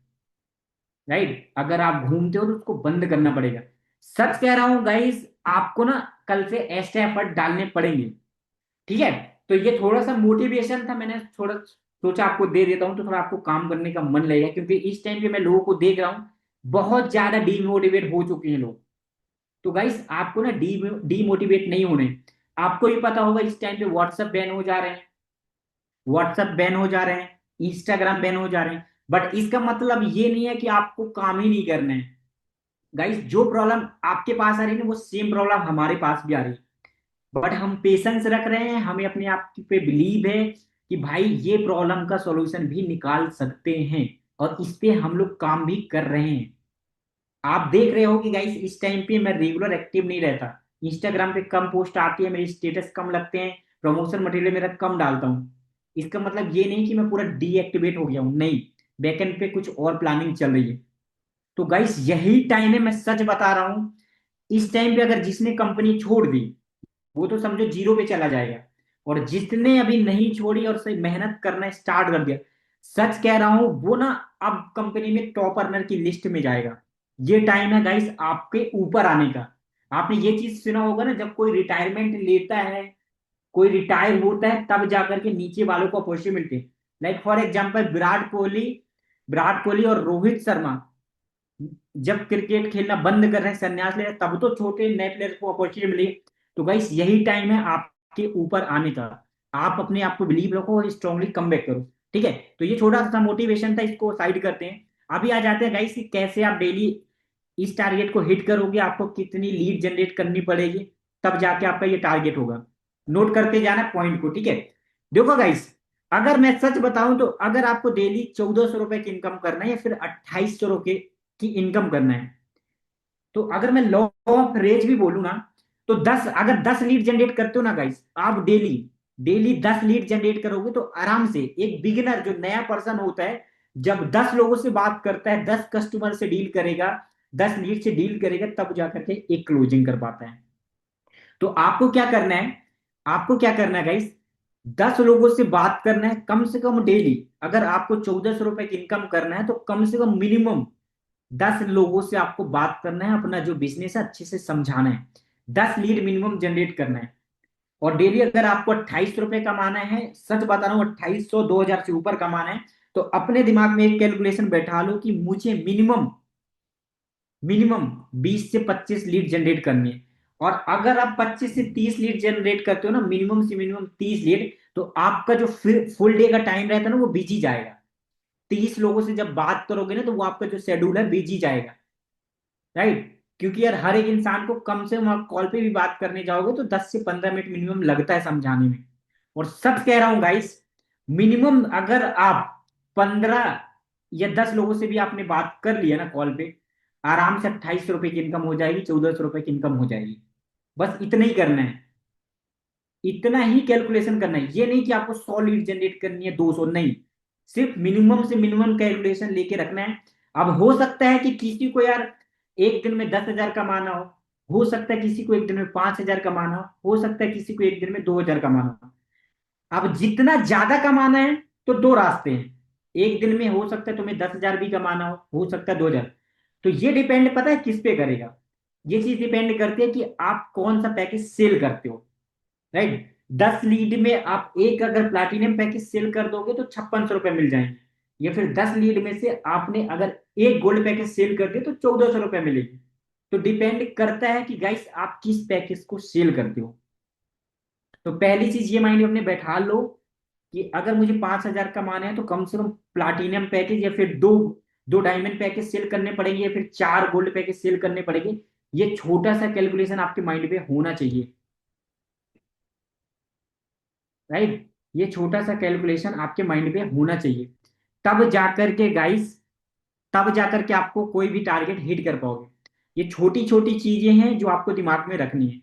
राइट, अगर आप घूमते हो तो उसको बंद करना पड़ेगा। सच कह रहा हूं गाइस, आपको ना कल से एक्स्ट्रा एफर्ट डालने पड़ेंगे। ठीक है? तो ये थोड़ा सा मोटिवेशन था, मैंने थोड़ा सोचा आपको दे देता हूं तो थोड़ा आपको काम करने का मन लगेगा, क्योंकि इस टाइम पे मैं लोगों को देख रहा हूं बहुत ज्यादा डीमोटिवेट हो चुके हैं लोग। तो गाइस आपको ना डीमोटिवेट नहीं होने। आपको भी पता होगा इस टाइम पे व्हाट्सएप बैन हो जा रहे हैं, इंस्टाग्राम बैन हो जा रहे हैं। बट इसका मतलब ये नहीं है कि आपको काम ही नहीं करना है। गाइस जो प्रॉब्लम आपके पास आ रही है ना, वो सेम प्रॉब्लम हमारे पास भी आ रही है। बट हम पेशेंस रख रहे हैं, हमें अपने आप पे बिलीव है कि भाई ये प्रॉब्लम का सॉल्यूशन भी निकाल सकते हैं, और इस पे हम लोग काम भी कर रहे हैं। आप देख रहे हो कि गाइस इस टाइम पे मैं रेगुलर एक्टिव नहीं रहता, इंस्टाग्राम पे कम पोस्ट आती है, मेरे स्टेटस कम लगते हैं, प्रमोशन मटेरियल मेरा कम डालता हूँ। इसका मतलब ये नहीं कि मैं पूरा डीएक्टिवेट हो गया हूँ, नहीं, बैकएंड पे कुछ और प्लानिंग चल रही है। तो गाइस यही टाइम है, मैं सच बता रहा हूँ, इस टाइम पे अगर जिसने कंपनी छोड़ दी वो तो समझो जीरो पे चला जाएगा, और जिसने अभी नहीं छोड़ी और सही मेहनत करना स्टार्ट कर दिया, सच कह रहा हूं वो ना अब कंपनी में टॉप अर्नर की लिस्ट में जाएगा। ये टाइम है गाइस आपके ऊपर आने का। आपने ये चीज सुना होगा ना, जब कोई रिटायरमेंट लेता है, कोई रिटायर होता है, तब जाकर के नीचे वालों को अपॉर्चुनिटी मिलती है। Like for example Virat Kohli और रोहित शर्मा जब क्रिकेट खेलना बंद कर रहे हैं, संन्यास ले रहे हैं, तब तो छोटे नए प्लेयर को अपॉर्चुनिटी मिली। तो गाइस यही टाइम है आपके ऊपर आने का। आप अपने आप को बिलीव रखो और स्ट्रांगली कम बैक करो। ठीक है, तो ये छोटा सा मोटिवेशन था, इसको साइड करते हैं। अभी आ जाते हैं गाइस कि कैसे आप डेली इस टारगेट को हिट करोगे, आपको कितनी लीड जनरेट करनी पड़ेगी, तब जाके आपका ये टारगेट होगा। नोट करते जाना पॉइंट को, ठीक है। देखो गाइस, अगर मैं सच बताऊं तो अगर आपको डेली 1400 रुपए की इनकम करना है या फिर 2800 रुपए की इनकम करना है, तो अगर मैं लॉ ऑफ रेज भी बोलूं ना, तो 10, अगर 10 लीड जनरेट करते हो ना गाइस, आप डेली डेली 10 लीड जनरेट करोगे तो आराम से एक बिगिनर जो नया पर्सन होता है, जब 10 लोगों से बात करता है, 10 कस्टमर से डील करेगा, 10 लीड से डील करेगा, तब जाकर के एक क्लोजिंग कर पाता है। तो आपको क्या करना है, आपको क्या करना है गाइस, 10 लोगों से बात करना है कम से कम डेली। अगर आपको 1400 रुपए की इनकम करना है तो कम से कम मिनिमम 10 लोगों से आपको बात करना है, अपना जो बिजनेस है अच्छे से समझाना है, 10 लीड मिनिमम जनरेट करना है। और डेली अगर आपको 28 रुपए कमाना है, सच बता रहा हूँ, 2800 2000 से ऊपर कमाना है, तो अपने दिमाग में एक कैलकुलेशन बैठा लो कि मुझे मिनिमम मिनिमम 20 से 25 लीड जनरेट करनी है। और अगर आप 25 से 30 लीड जनरेट करते हो ना, मिनिमम से मिनिमम 30 लीड, तो आपका जो फुल डे का टाइम रहता है ना, वो बिजी जाएगा। 30 लोगों से जब बात करोगे ना, तो वो आपका जो शेड्यूल है बिजी जाएगा। राइट, क्योंकि यार हर एक इंसान को कम से कम आप कॉल पे भी बात करने जाओगे तो 10 से 15 मिनट मिनिमम लगता है समझाने में। और सच कह रहा हूं गाइस, मिनिमम अगर आप 15 या 10 लोगों से भी आपने बात कर लिया ना कॉल पे, आराम से 2800 रुपए की इनकम हो जाएगी, 1400 रुपए की इनकम हो जाएगी। बस इतना ही करना है, इतना ही कैलकुलेशन करना है। ये नहीं कि आपको 100 लीड जनरेट करनी है, 200 नहीं, सिर्फ मिनिमम से मिनिमम कैलकुलेशन लेके रखना है। अब हो सकता है कि किसी को यार एक दिन में 10,000 कमाना हो सकता है किसी को एक दिन में 5,000 कमाना हो सकता है किसी को एक दिन में 2,000 कमाना हो। अब जितना ज्यादा कमाना है, तो दो रास्ते हैं। एक दिन में हो सकता है तुम्हें 10,000 भी कमाना हो सकता है 2,000। तो ये डिपेंड पता है किस पे करेगा, ये चीज डिपेंड करती है कि आप कौन सा पैकेज सेल करते हो। राइट, 10 लीड में आप एक अगर प्लाटिनम पैकेज सेल कर दोगे तो 5600 रुपए मिल जाएंगे, या फिर 10 लीड में से आपने अगर एक गोल्ड पैकेज सेल कर दिया तो 1400 रुपए मिलेगी। तो डिपेंड करता है कि गाइस आप किस पैकेज को सेल करते हो। तो पहली चीज ये माइंड में अपने बैठा लो कि अगर मुझे 5,000 कमाना है तो कम से कम प्लाटिनम पैकेज या फिर दो दो डायमंड पैकेज सेल करने पड़ेंगे या फिर 4 गोल्ड पैकेज सेल करने पड़ेंगे। ये छोटा सा कैलकुलेशन आपके माइंड में होना चाहिए। राइट, ये छोटा सा कैलकुलेशन आपके माइंड में होना चाहिए। तब जाकर के गाइस, तब जाकर के आपको कोई भी टारगेट हिट कर पाओगे। ये छोटी छोटी चीजें हैं जो आपको दिमाग में रखनी है।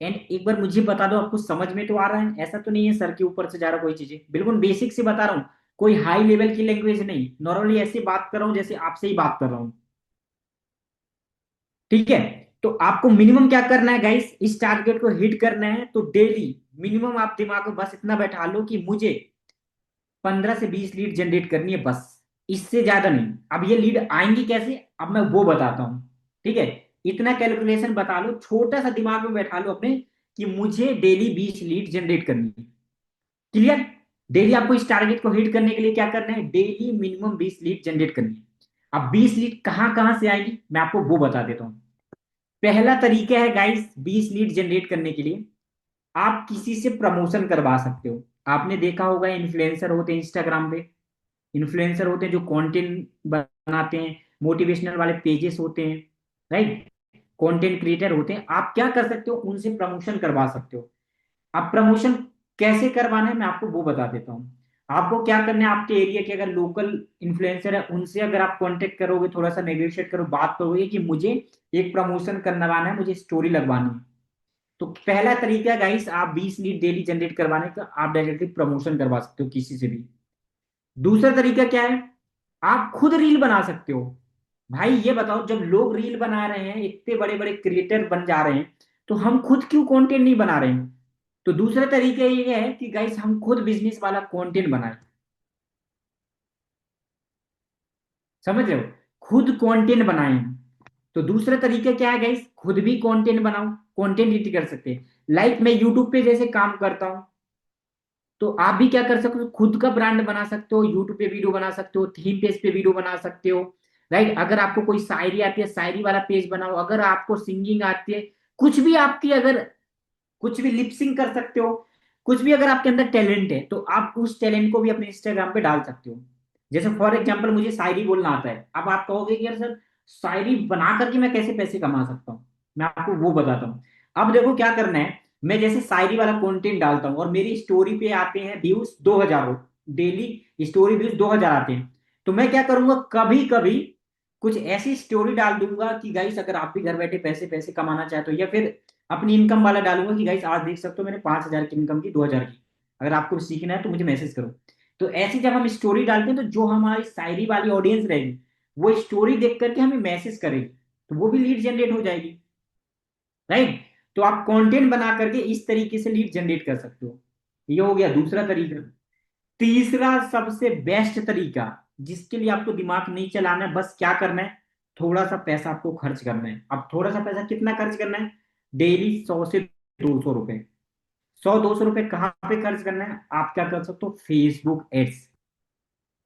एंड एक बार मुझे बता दो, आपको समझ में तो आ रहा है? ऐसा तो नहीं है सर के ऊपर से जा रहा कोई चीजें, बिल्कुल बेसिक से बता रहा हूँ। कोई हाई लेवल की लैंग्वेज नहीं, नॉर्मली ऐसे बात कर रहा हूँ जैसे आपसे ही बात कर रहा हूँ। ठीक है, तो आपको मिनिमम क्या करना है गाइस, इस टारगेट को हिट करना है तो डेली मिनिमम आप दिमाग में बस इतना बैठा लो कि मुझे 15 से 20 लीड जनरेट करनी है बस, इससे ज्यादा नहीं। अब ये लीड आएंगी कैसे, अब मैं वो बताता हूं। ठीक है, इतना कैलकुलेशन बता लो, छोटा सा दिमाग में बैठा लो अपने कि मुझे डेली 20 लीड जनरेट करनी है। क्लियर, डेली आपको इस टारगेट को हिट करने के लिए क्या करना है, डेली मिनिमम 20 लीड जनरेट करनी है। अब 20 लीड कहां कहां से आएगी मैं आपको वो बता देता हूं। पहला तरीका है गाइस 20 लीड जनरेट करने के लिए, आप किसी से प्रमोशन करवा सकते हो। आपने देखा होगा इन्फ्लुएंसर होते हैं इंस्टाग्राम पे, इन्फ्लुएंसर होते हैं जो कंटेंट बनाते हैं, मोटिवेशनल वाले पेजेस होते हैं, राइट, कंटेंट क्रिएटर होते हैं। आप क्या कर सकते हो, उनसे प्रमोशन करवा सकते हो। अब प्रमोशन कैसे करवाना है मैं आपको वो बता देता हूँ। आपको क्या करना है, आपके एरिया के अगर लोकल इन्फ्लुएंसर है उनसे अगर आप कांटेक्ट करोगे, थोड़ा सा नेगोशिएट करो, बात करोगे कि मुझे एक प्रमोशन करवाना है, मुझे स्टोरी लगवानी है, तो पहला तरीका गाइस, आप 20 लीड डेली जनरेट करवाने का, आप डायरेक्टली प्रमोशन करवा सकते हो किसी से भी। दूसरा तरीका क्या है, आप खुद रील बना सकते हो। भाई ये बताओ, जब लोग रील बना रहे हैं, इतने बड़े बड़े क्रिएटर बन जा रहे हैं, तो हम खुद क्यों कंटेंट नहीं बना रहे हैं? तो दूसरा तरीका ये है कि गाइस हम खुद बिजनेस वाला कंटेंट बनाएं। समझ रहे हो, खुद कंटेंट बनाएं। तो दूसरा तरीका क्या है गाइस, खुद भी कंटेंट बनाओ, कंटेंट एडिट कर सकते हैं। लाइक मैं यूट्यूब पे जैसे काम करता हूँ, तो आप भी क्या कर सकते हो, खुद का ब्रांड बना सकते हो, यूट्यूब पे वीडियो बना सकते हो, थीम पेज पे वीडियो बना सकते हो। राइट, अगर आपको कोई शायरी आती है, शायरी वाला पेज बनाओ। अगर आपको सिंगिंग आती है, कुछ भी आपकी, अगर कुछ भी लिपसिंग कर सकते हो, कुछ भी अगर आपके अंदर टैलेंट है, तो आप उस टैलेंट को भी अपने इंस्टाग्राम पे डाल सकते हो। जैसे फॉर एग्जाम्पल मुझे शायरी बोलना आता है, अब आप कहोगे कि यार सर, शायरी बना करके मैं कैसे पैसे कमा सकता हूँ, मैं आपको वो बताता हूँ। अब देखो क्या करना है, मैं जैसे शायरी वाला कंटेंट डालता हूँ और मेरी स्टोरी पे आते हैं व्यूज 2000, डेली स्टोरी व्यूज 2000 आते हैं, तो मैं क्या करूंगा, कभी कभी कुछ ऐसी स्टोरी डाल दूंगा कि गाइस अगर आप भी घर बैठे पैसे पैसे कमाना चाहते हो, या फिर अपनी इनकम वाला डालूंगा कि गाइस आज देख सकते हो मैंने 5,000 की इनकम की, 2,000 की, अगर आपको सीखना है तो मुझे मैसेज करो। तो ऐसी जब हम स्टोरी डालते हैं, तो जो हमारी शायरी वाली ऑडियंस रहेगी, वो स्टोरी देख करके हमें मैसेज करेगी, तो वो भी लीड जनरेट हो जाएगी। राइट, तो आप कंटेंट बना करके इस तरीके से लीड जनरेट कर सकते हो। ये हो गया दूसरा तरीका। तीसरा सबसे बेस्ट तरीका, जिसके लिए आपको दिमाग नहीं चलाना है, बस क्या करना है, थोड़ा सा पैसा आपको खर्च करना है। अब थोड़ा सा पैसा कितना खर्च करना है, डेली 100 से 200 रुपए। 100-200 रुपए कहाँ पे खर्च करना है, आप क्या कर सकते हो, फेसबुक एड्स।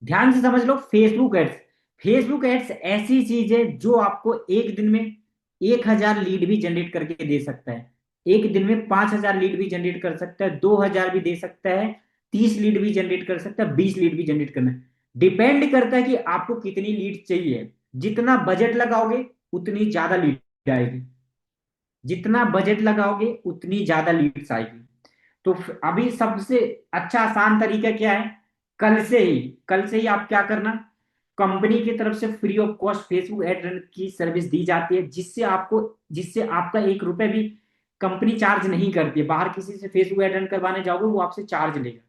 ध्यान से समझ लो, फेसबुक एड्स। फेसबुक एड्स ऐसी चीज है जो आपको एक दिन में 1,000 लीड भी जनरेट करके दे सकता है, एक दिन में 5,000 लीड भी जनरेट कर सकता है, 2,000 भी दे सकता है, 30 लीड भी जनरेट कर सकता है, 20 लीड भी जनरेट करना है। डिपेंड करता है कि आपको कितनी लीड चाहिए। जितना बजट लगाओगे उतनी ज्यादा लीड आएगी, जितना बजट लगाओगे उतनी ज्यादा लीड्स आएगी। तो अभी सबसे अच्छा आसान तरीका क्या है, कल से ही आप क्या करना, कंपनी की तरफ से free of cost Facebook ad run की सर्विस दी जाती है, जिससे आपका 1 रुपए भी कंपनी चार्ज नहीं करती है। बाहर किसी से फेसबुक एड रन करवाने जाओगे, वो आपसे चार्ज लेगा।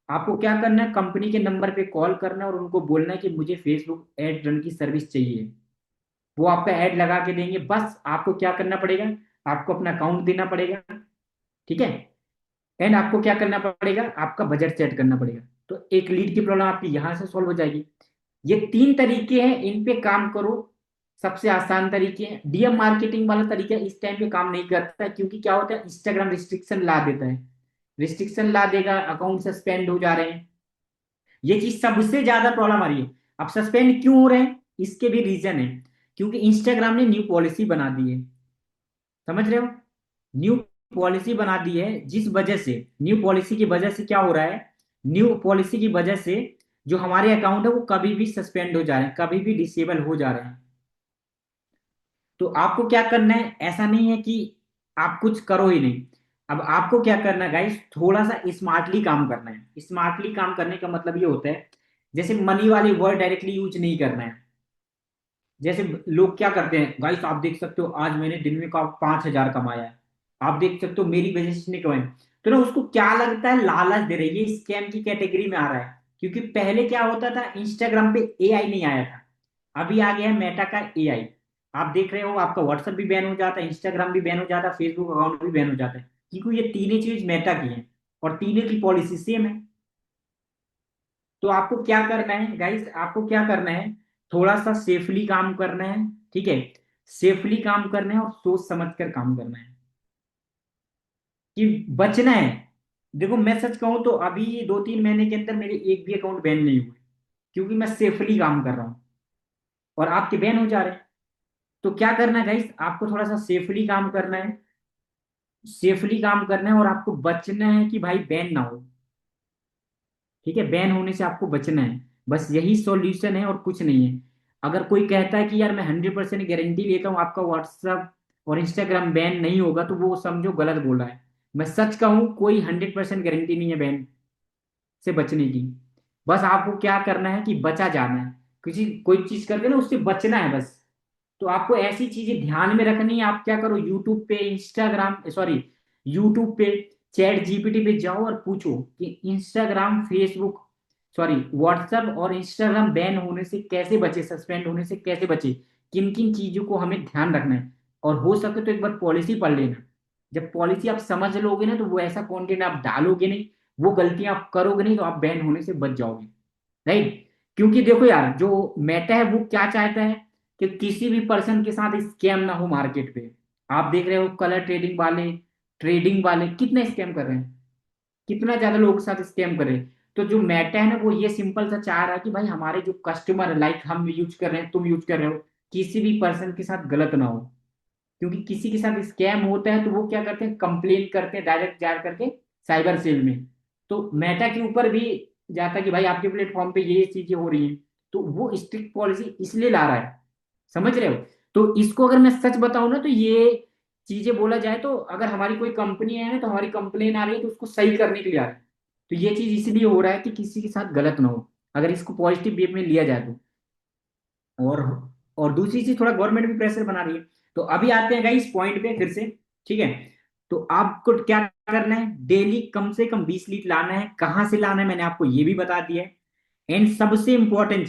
आपको क्या करना है, कंपनी के नंबर पे कॉल करना है और उनको बोलना है कि मुझे फेसबुक एड रन की सर्विस चाहिए। वो आपका ऐड लगा के देंगे, बस आपको क्या करना पड़ेगा, आपको अपना अकाउंट देना पड़ेगा। ठीक है, एंड आपको क्या करना पड़ेगा, आपका बजट सेट करना पड़ेगा। तो एक लीड की प्रॉब्लम आपकी यहां से सॉल्व हो जाएगी। ये 3 तरीके हैं, इन पे काम करो। सबसे आसान तरीके हैं। डीएम मार्केटिंग वाला तरीका इस टाइम पे काम नहीं करता है, क्योंकि क्या होता है, इंस्टाग्राम रिस्ट्रिक्शन ला देता है, रिस्ट्रिक्शन ला देगा, अकाउंट सस्पेंड हो जा रहे हैं। ये चीज सबसे ज्यादा प्रॉब्लम आ रही है। अब सस्पेंड क्यों हो रहे हैं, इसके भी रीजन है, क्योंकि इंस्टाग्राम ने न्यू पॉलिसी बना दी है। समझ रहे हो, न्यू पॉलिसी बना दी है, जिस वजह से, न्यू पॉलिसी की वजह से क्या हो रहा है, न्यू पॉलिसी की वजह से जो हमारे अकाउंट है वो कभी भी सस्पेंड हो जा रहे हैं, कभी भी डिसेबल हो जा रहे हैं। तो आपको क्या करना है, ऐसा नहीं है कि आप कुछ करो ही नहीं। अब आपको क्या करना है गाइस, थोड़ा सा स्मार्टली काम करना है। स्मार्टली काम करने का मतलब ये होता है, जैसे मनी वाले वर्ड डायरेक्टली यूज नहीं करना है। जैसे लोग क्या करते हैं गाइस, आप देख सकते हो आज मैंने दिन में का 5,000 कमाया है, आप देख सकते हो मेरी वजह से नहीं कमाए। तो ना उसको क्या लगता है, लालच दे रही है, ये स्कैम की कैटेगरी में आ रहा है। क्योंकि पहले क्या होता था, इंस्टाग्राम पे एआई नहीं आया था, अभी आ गया है मेटा का एआई। आप देख रहे हो, आपका व्हाट्सएप भी बैन हो जाता है, इंस्टाग्राम भी बैन हो जाता है, फेसबुक अकाउंट भी बैन हो जाता है, क्योंकि ये तीनों चीज मेटा की है और तीनों की पॉलिसी सेम है। तो आपको क्या करना है गाइस, आपको क्या करना है, थोड़ा सा सेफली काम करना है। ठीक है, सेफली काम करना है और सोच समझ कर काम करना है, कि बचना है। देखो मैं सच कहूं तो अभी 2-3 महीने के अंदर मेरे एक भी अकाउंट बैन नहीं हुए, क्योंकि मैं सेफली काम कर रहा हूं, और आपके बैन हो जा रहे हैं। तो क्या करना है गाइस, आपको थोड़ा सा सेफली काम करना है, सेफली काम करना है, और आपको बचना है कि भाई बैन ना हो। ठीक है, बैन होने से आपको बचना है, बस यही सॉल्यूशन है और कुछ नहीं है। अगर कोई कहता है कि यार मैं 100% गारंटी लेता हूँ आपका व्हाट्सएप और इंस्टाग्राम बैन नहीं होगा, तो वो समझो गलत बोल रहा है। मैं सच कहूँ, कोई 100% गारंटी नहीं है बैन से बचने की। बस आपको क्या करना है कि बचा जाना है, किसी कोई चीज करके ना उससे बचना है बस। तो आपको ऐसी चीजें ध्यान में रखनी है। आप क्या करो, यूट्यूब पे, इंस्टाग्राम सॉरी, यूट्यूब पे चैट जीपीटी पे जाओ और पूछो कि इंस्टाग्राम, फेसबुक, सॉरी व्हाट्सएप और इंस्टाग्राम बैन होने से कैसे बचे, सस्पेंड होने से कैसे बचे, किन किन चीजों को हमें ध्यान रखना है। और हो सके तो एक बार पॉलिसी पढ़ लेना। जब पॉलिसी आप समझ लोगे ना, तो वो ऐसा कंटेंट आप डालोगे नहीं, वो गलतियां आप करोगे नहीं, तो आप बैन होने से बच जाओगे। राइट, क्योंकि देखो यार, जो मेटा है वो क्या चाहता है, कि किसी भी पर्सन के साथ स्कैम ना हो मार्केट पे। आप देख रहे हो कलर ट्रेडिंग वाले कितना स्कैम कर रहे हैं, कितना ज्यादा लोगों के साथ स्कैम कर रहे हैं। तो जो मेटा है ना, वो ये सिंपल सा चाह रहा है कि भाई हमारे जो कस्टमर है, लाइक हम यूज कर रहे हैं, तुम यूज कर रहे हो, किसी भी पर्सन के साथ गलत ना हो। क्योंकि किसी के साथ स्कैम होता है तो वो क्या करते हैं, कंप्लेन करते हैं डायरेक्ट जा करके साइबर सेल में। तो मेटा के ऊपर भी जाता है कि भाई आपके प्लेटफॉर्म पे ये चीजें हो रही हैं। तो वो स्ट्रिक्ट पॉलिसी इसलिए ला रहा है, समझ रहे हो। तो इसको अगर मैं सच बताऊं ना, तो ये चीजें बोला जाए तो अगर हमारी कोई कंपनी है ना, तो हमारी कंप्लेन आ रही है तो उसको सही करने के लिए आ रहा है। तो ये चीज इसलिए हो रहा है कि किसी के साथ गलत ना हो, अगर इसको पॉजिटिव वे में लिया जाए तो। और और दूसरी चीज, थोड़ा गवर्नमेंट भी प्रेशर बना रही है। तो अभी आते हैं इस पॉइंट पे फिर से, ठीक है। तो आपको क्या करना है, डेली कम से कम 20 लीटर लाना है। कहाँ से लाना है मैंने आपको ये भी बता दिया है। एंड सबसे इंपॉर्टेंट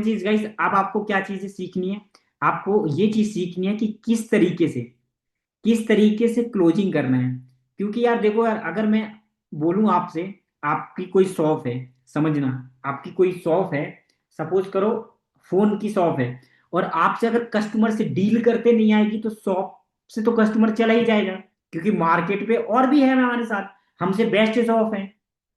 चीज गाइस, अब आपको क्या चीजें सीखनी है, आपको ये चीज सीखनी है कि किस तरीके से क्लोजिंग करना है। क्योंकि यार देखो यार, अगर मैं बोलूं आपसे, आपकी कोई शॉप है, समझना, आपकी कोई शॉप है, सपोज करो फोन की शॉप है, और आपसे अगर कस्टमर से डील करते नहीं आएगी तो शॉप से तो कस्टमर चला ही जाएगा। क्योंकि मार्केट पे और भी है हमारे साथ, हमसे बेस्ट शॉप है,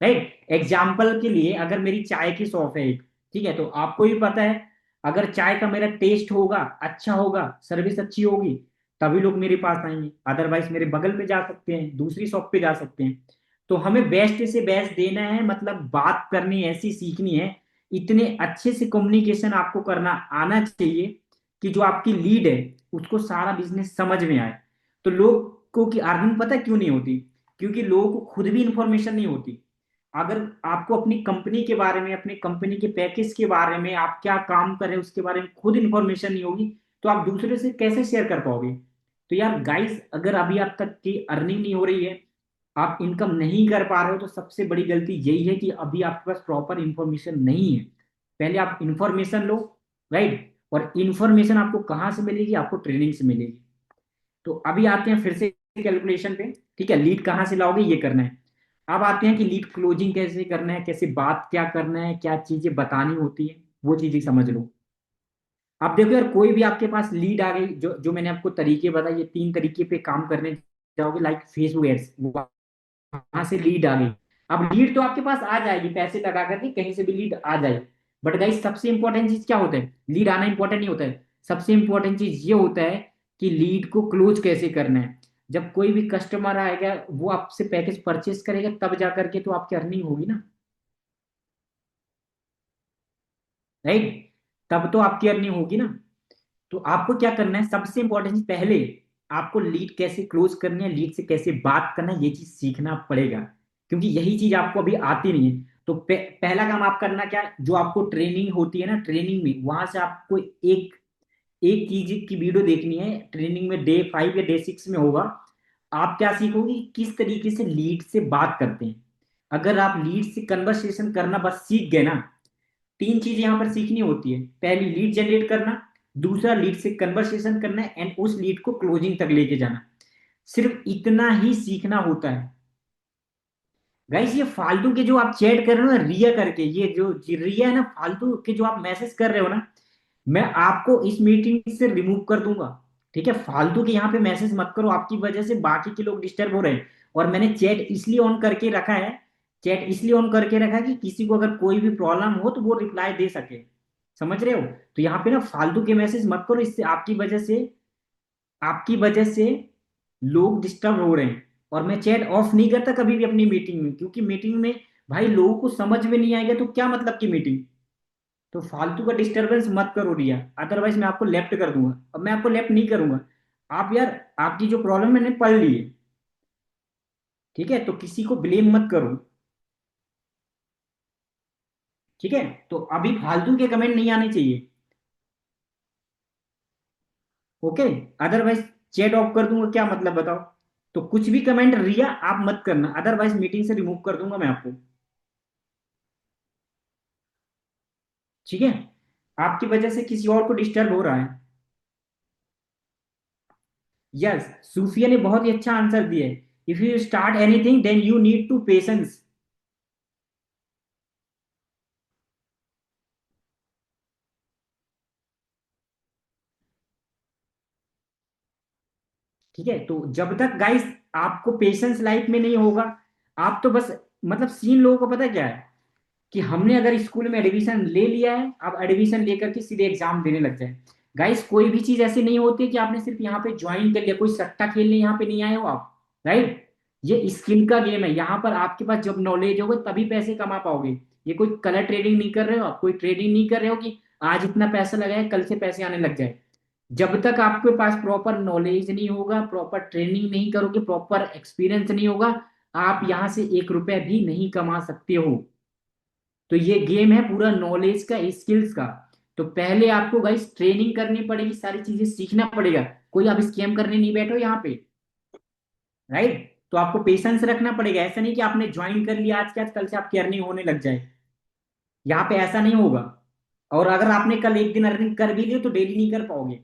राइट। एग्जाम्पल के लिए अगर मेरी चाय की शॉप है एक, ठीक है, तो आपको भी पता है, अगर चाय का मेरा टेस्ट होगा, अच्छा होगा, सर्विस अच्छी होगी, तभी लोग मेरे पास आएंगे। अदरवाइज मेरे बगल में जा सकते हैं, दूसरी शॉप पे जा सकते हैं। तो हमें बेस्ट से बेस्ट देना है, मतलब बात करनी ऐसी सीखनी है, इतने अच्छे से कम्युनिकेशन आपको करना आना चाहिए कि जो आपकी लीड है उसको सारा बिजनेस समझ में आए। तो लोगों की अर्निंग पता क्यों नहीं होती, क्योंकि लोगों को खुद भी इंफॉर्मेशन नहीं होती। अगर आपको अपनी कंपनी के बारे में, अपने कंपनी के पैकेज के बारे में, आप क्या काम कर रहे हैं उसके बारे में खुद इंफॉर्मेशन नहीं होगी, तो आप दूसरे से कैसे शेयर कर पाओगे। तो यार गाइस, अगर अभी आप तक की अर्निंग नहीं हो रही है, आप इनकम नहीं कर पा रहे हो, तो सबसे बड़ी गलती यही है कि अभी आपके पास प्रॉपर इंफॉर्मेशन नहीं है। पहले आप इंफॉर्मेशन लो, राइट। और इंफॉर्मेशन आपको कहाँ से मिलेगी, आपको ट्रेनिंग से मिलेगी। तो अभी आते हैं फिर से कैलकुलेशन पे, ठीक है। लीड कहाँ से लाओगे ये करना है। अब आते हैं कि लीड क्लोजिंग कैसे करना है, कैसे बात क्या करना है, क्या चीजें बतानी होती है, वो चीजें समझ लो। अब देखो यार, कोई भी आपके पास लीड आ गई, जो जो मैंने आपको तरीके बताए, ये 3 तरीके पे काम करने जाओगे, लाइक फेसबुक एड्स, वहां से लीड आ गई। अब लीड तो आपके पास आ जाएगी, पैसे लगा करके कहीं से भी लीड आ जाए। बट गाइस, सबसे इंपॉर्टेंट चीज क्या होता है, लीड आना इंपॉर्टेंट नहीं होता है। सबसे इंपॉर्टेंट चीज ये होता है कि लीड को क्लोज कैसे करना है। जब कोई भी कस्टमर आएगा, वो आपसे पैकेज परचेस करेगा, तब जा करके तो आपकी अर्निंग होगी ना, राइट। तब तो आपकी अर्निंग होगी ना। तो आपको क्या करना है, सबसे इंपॉर्टेंट चीज, पहले आपको लीड कैसे क्लोज करनी है, लीड से कैसे बात करना है, ये चीज सीखना पड़ेगा। क्योंकि यही चीज आपको अभी आती नहीं है। तो पहला काम आप करना क्या, जो आपको ट्रेनिंग होती है ना, ट्रेनिंग में वहां से आपको एक एक चीज की वीडियो देखनी है। ट्रेनिंग में डे 5 या डे 6 में होगा। आप क्या सीखोगे, किस तरीके से लीड से बात करते हैं। अगर आप लीड से कन्वर्सेशन करना बस सीख गए ना, 3 चीजें यहां पर सीखनी होती है। पहली, लीड जनरेट करना। दूसरा, लीड से कन्वर्सेशन करना है, एंड उस लीड को क्लोजिंग तक लेके जाना। सिर्फ इतना ही सीखना होता है। गाइस, ये फालतू के जो आप चैट कर रहे हो ना, रिया करके, ये जो रिया है ना, फालतू के जो आप मैसेज कर रहे हो ना, मैं आपको इस मीटिंग से रिमूव कर दूंगा। ठीक है, फालतू के यहाँ पे मैसेज मत करो, आपकी वजह से बाकी के लोग डिस्टर्ब हो रहे हैं। और मैंने चैट इसलिए ऑन करके रखा है कि किसी को अगर कोई भी प्रॉब्लम हो तो वो रिप्लाई दे सके, समझ रहे हो। तो यहाँ पे ना फालतू के मैसेज मत करो, इससे आपकी वजह से लोग डिस्टर्ब हो रहे हैं। और मैं चैट ऑफ नहीं करता कभी भी अपनी मीटिंग में, क्योंकि मीटिंग में भाई लोगों को समझ में नहीं आएगा तो क्या मतलब की मीटिंग। तो फालतू का डिस्टरबेंस मत करो रिया, अदरवाइज मैं आपको लेफ्ट कर दूंगा। अब मैं आपको लेफ्ट नहीं करूंगा। आप यार, आपकी जो प्रॉब्लम मैंने पढ़ ली है, ठीक है, तो किसी को ब्लेम मत करो, ठीक है। तो अभी फालतू के कमेंट नहीं आने चाहिए, ओके। अदरवाइज चैट ऑफ कर दूंगा, क्या मतलब बताओ। तो कुछ भी कमेंट रिया आप मत करना, अदरवाइज मीटिंग से रिमूव कर दूंगा मैं आपको, ठीक है। आपकी वजह से किसी और को डिस्टर्ब हो रहा है। यस, सूफिया ने बहुत ही अच्छा आंसर दिया है। If you start anything then you need to patience. ठीक है, तो जब तक गाइस आपको पेशेंस लाइफ में नहीं होगा, आप तो बस, मतलब सीन लोगों को पता क्या है कि हमने अगर स्कूल में एडमिशन ले लिया है, अब एडमिशन लेकर के सीधे एग्जाम देने लग जाए। गाइस कोई भी चीज ऐसी नहीं होती कि आपने सिर्फ यहाँ पे ज्वाइन कर लिया, कोई सट्टा खेलने यहाँ पे नहीं आए हो आप, राइट। ये स्किल का गेम है, यहाँ पर आपके पास जब नॉलेज होगा तभी पैसे कमा पाओगे। ये कोई कलर ट्रेडिंग नहीं कर रहे हो आप, कोई ट्रेडिंग नहीं कर रहे हो कि आज इतना पैसा लगाए कल से पैसे आने लग जाए। जब तक आपके पास प्रॉपर नॉलेज नहीं होगा, प्रॉपर ट्रेनिंग नहीं करोगे, प्रॉपर एक्सपीरियंस नहीं होगा, आप यहां से 1 रुपया भी नहीं कमा सकते हो। तो ये गेम है पूरा नॉलेज का, स्किल्स का। तो पहले आपको गाइस ट्रेनिंग करनी पड़ेगी, सारी चीजें सीखना पड़ेगा। कोई आप स्कैम करने नहीं बैठो यहाँ पे, राइट। तो आपको पेशेंस रखना पड़ेगा, ऐसा नहीं कि आपने ज्वाइन कर लिया आज के आज, कल से आपकी अर्निंग होने लग जाए। यहाँ पे ऐसा नहीं होगा। और अगर आपने कल एक दिन अर्निंग कर भी ली तो डेली नहीं कर पाओगे।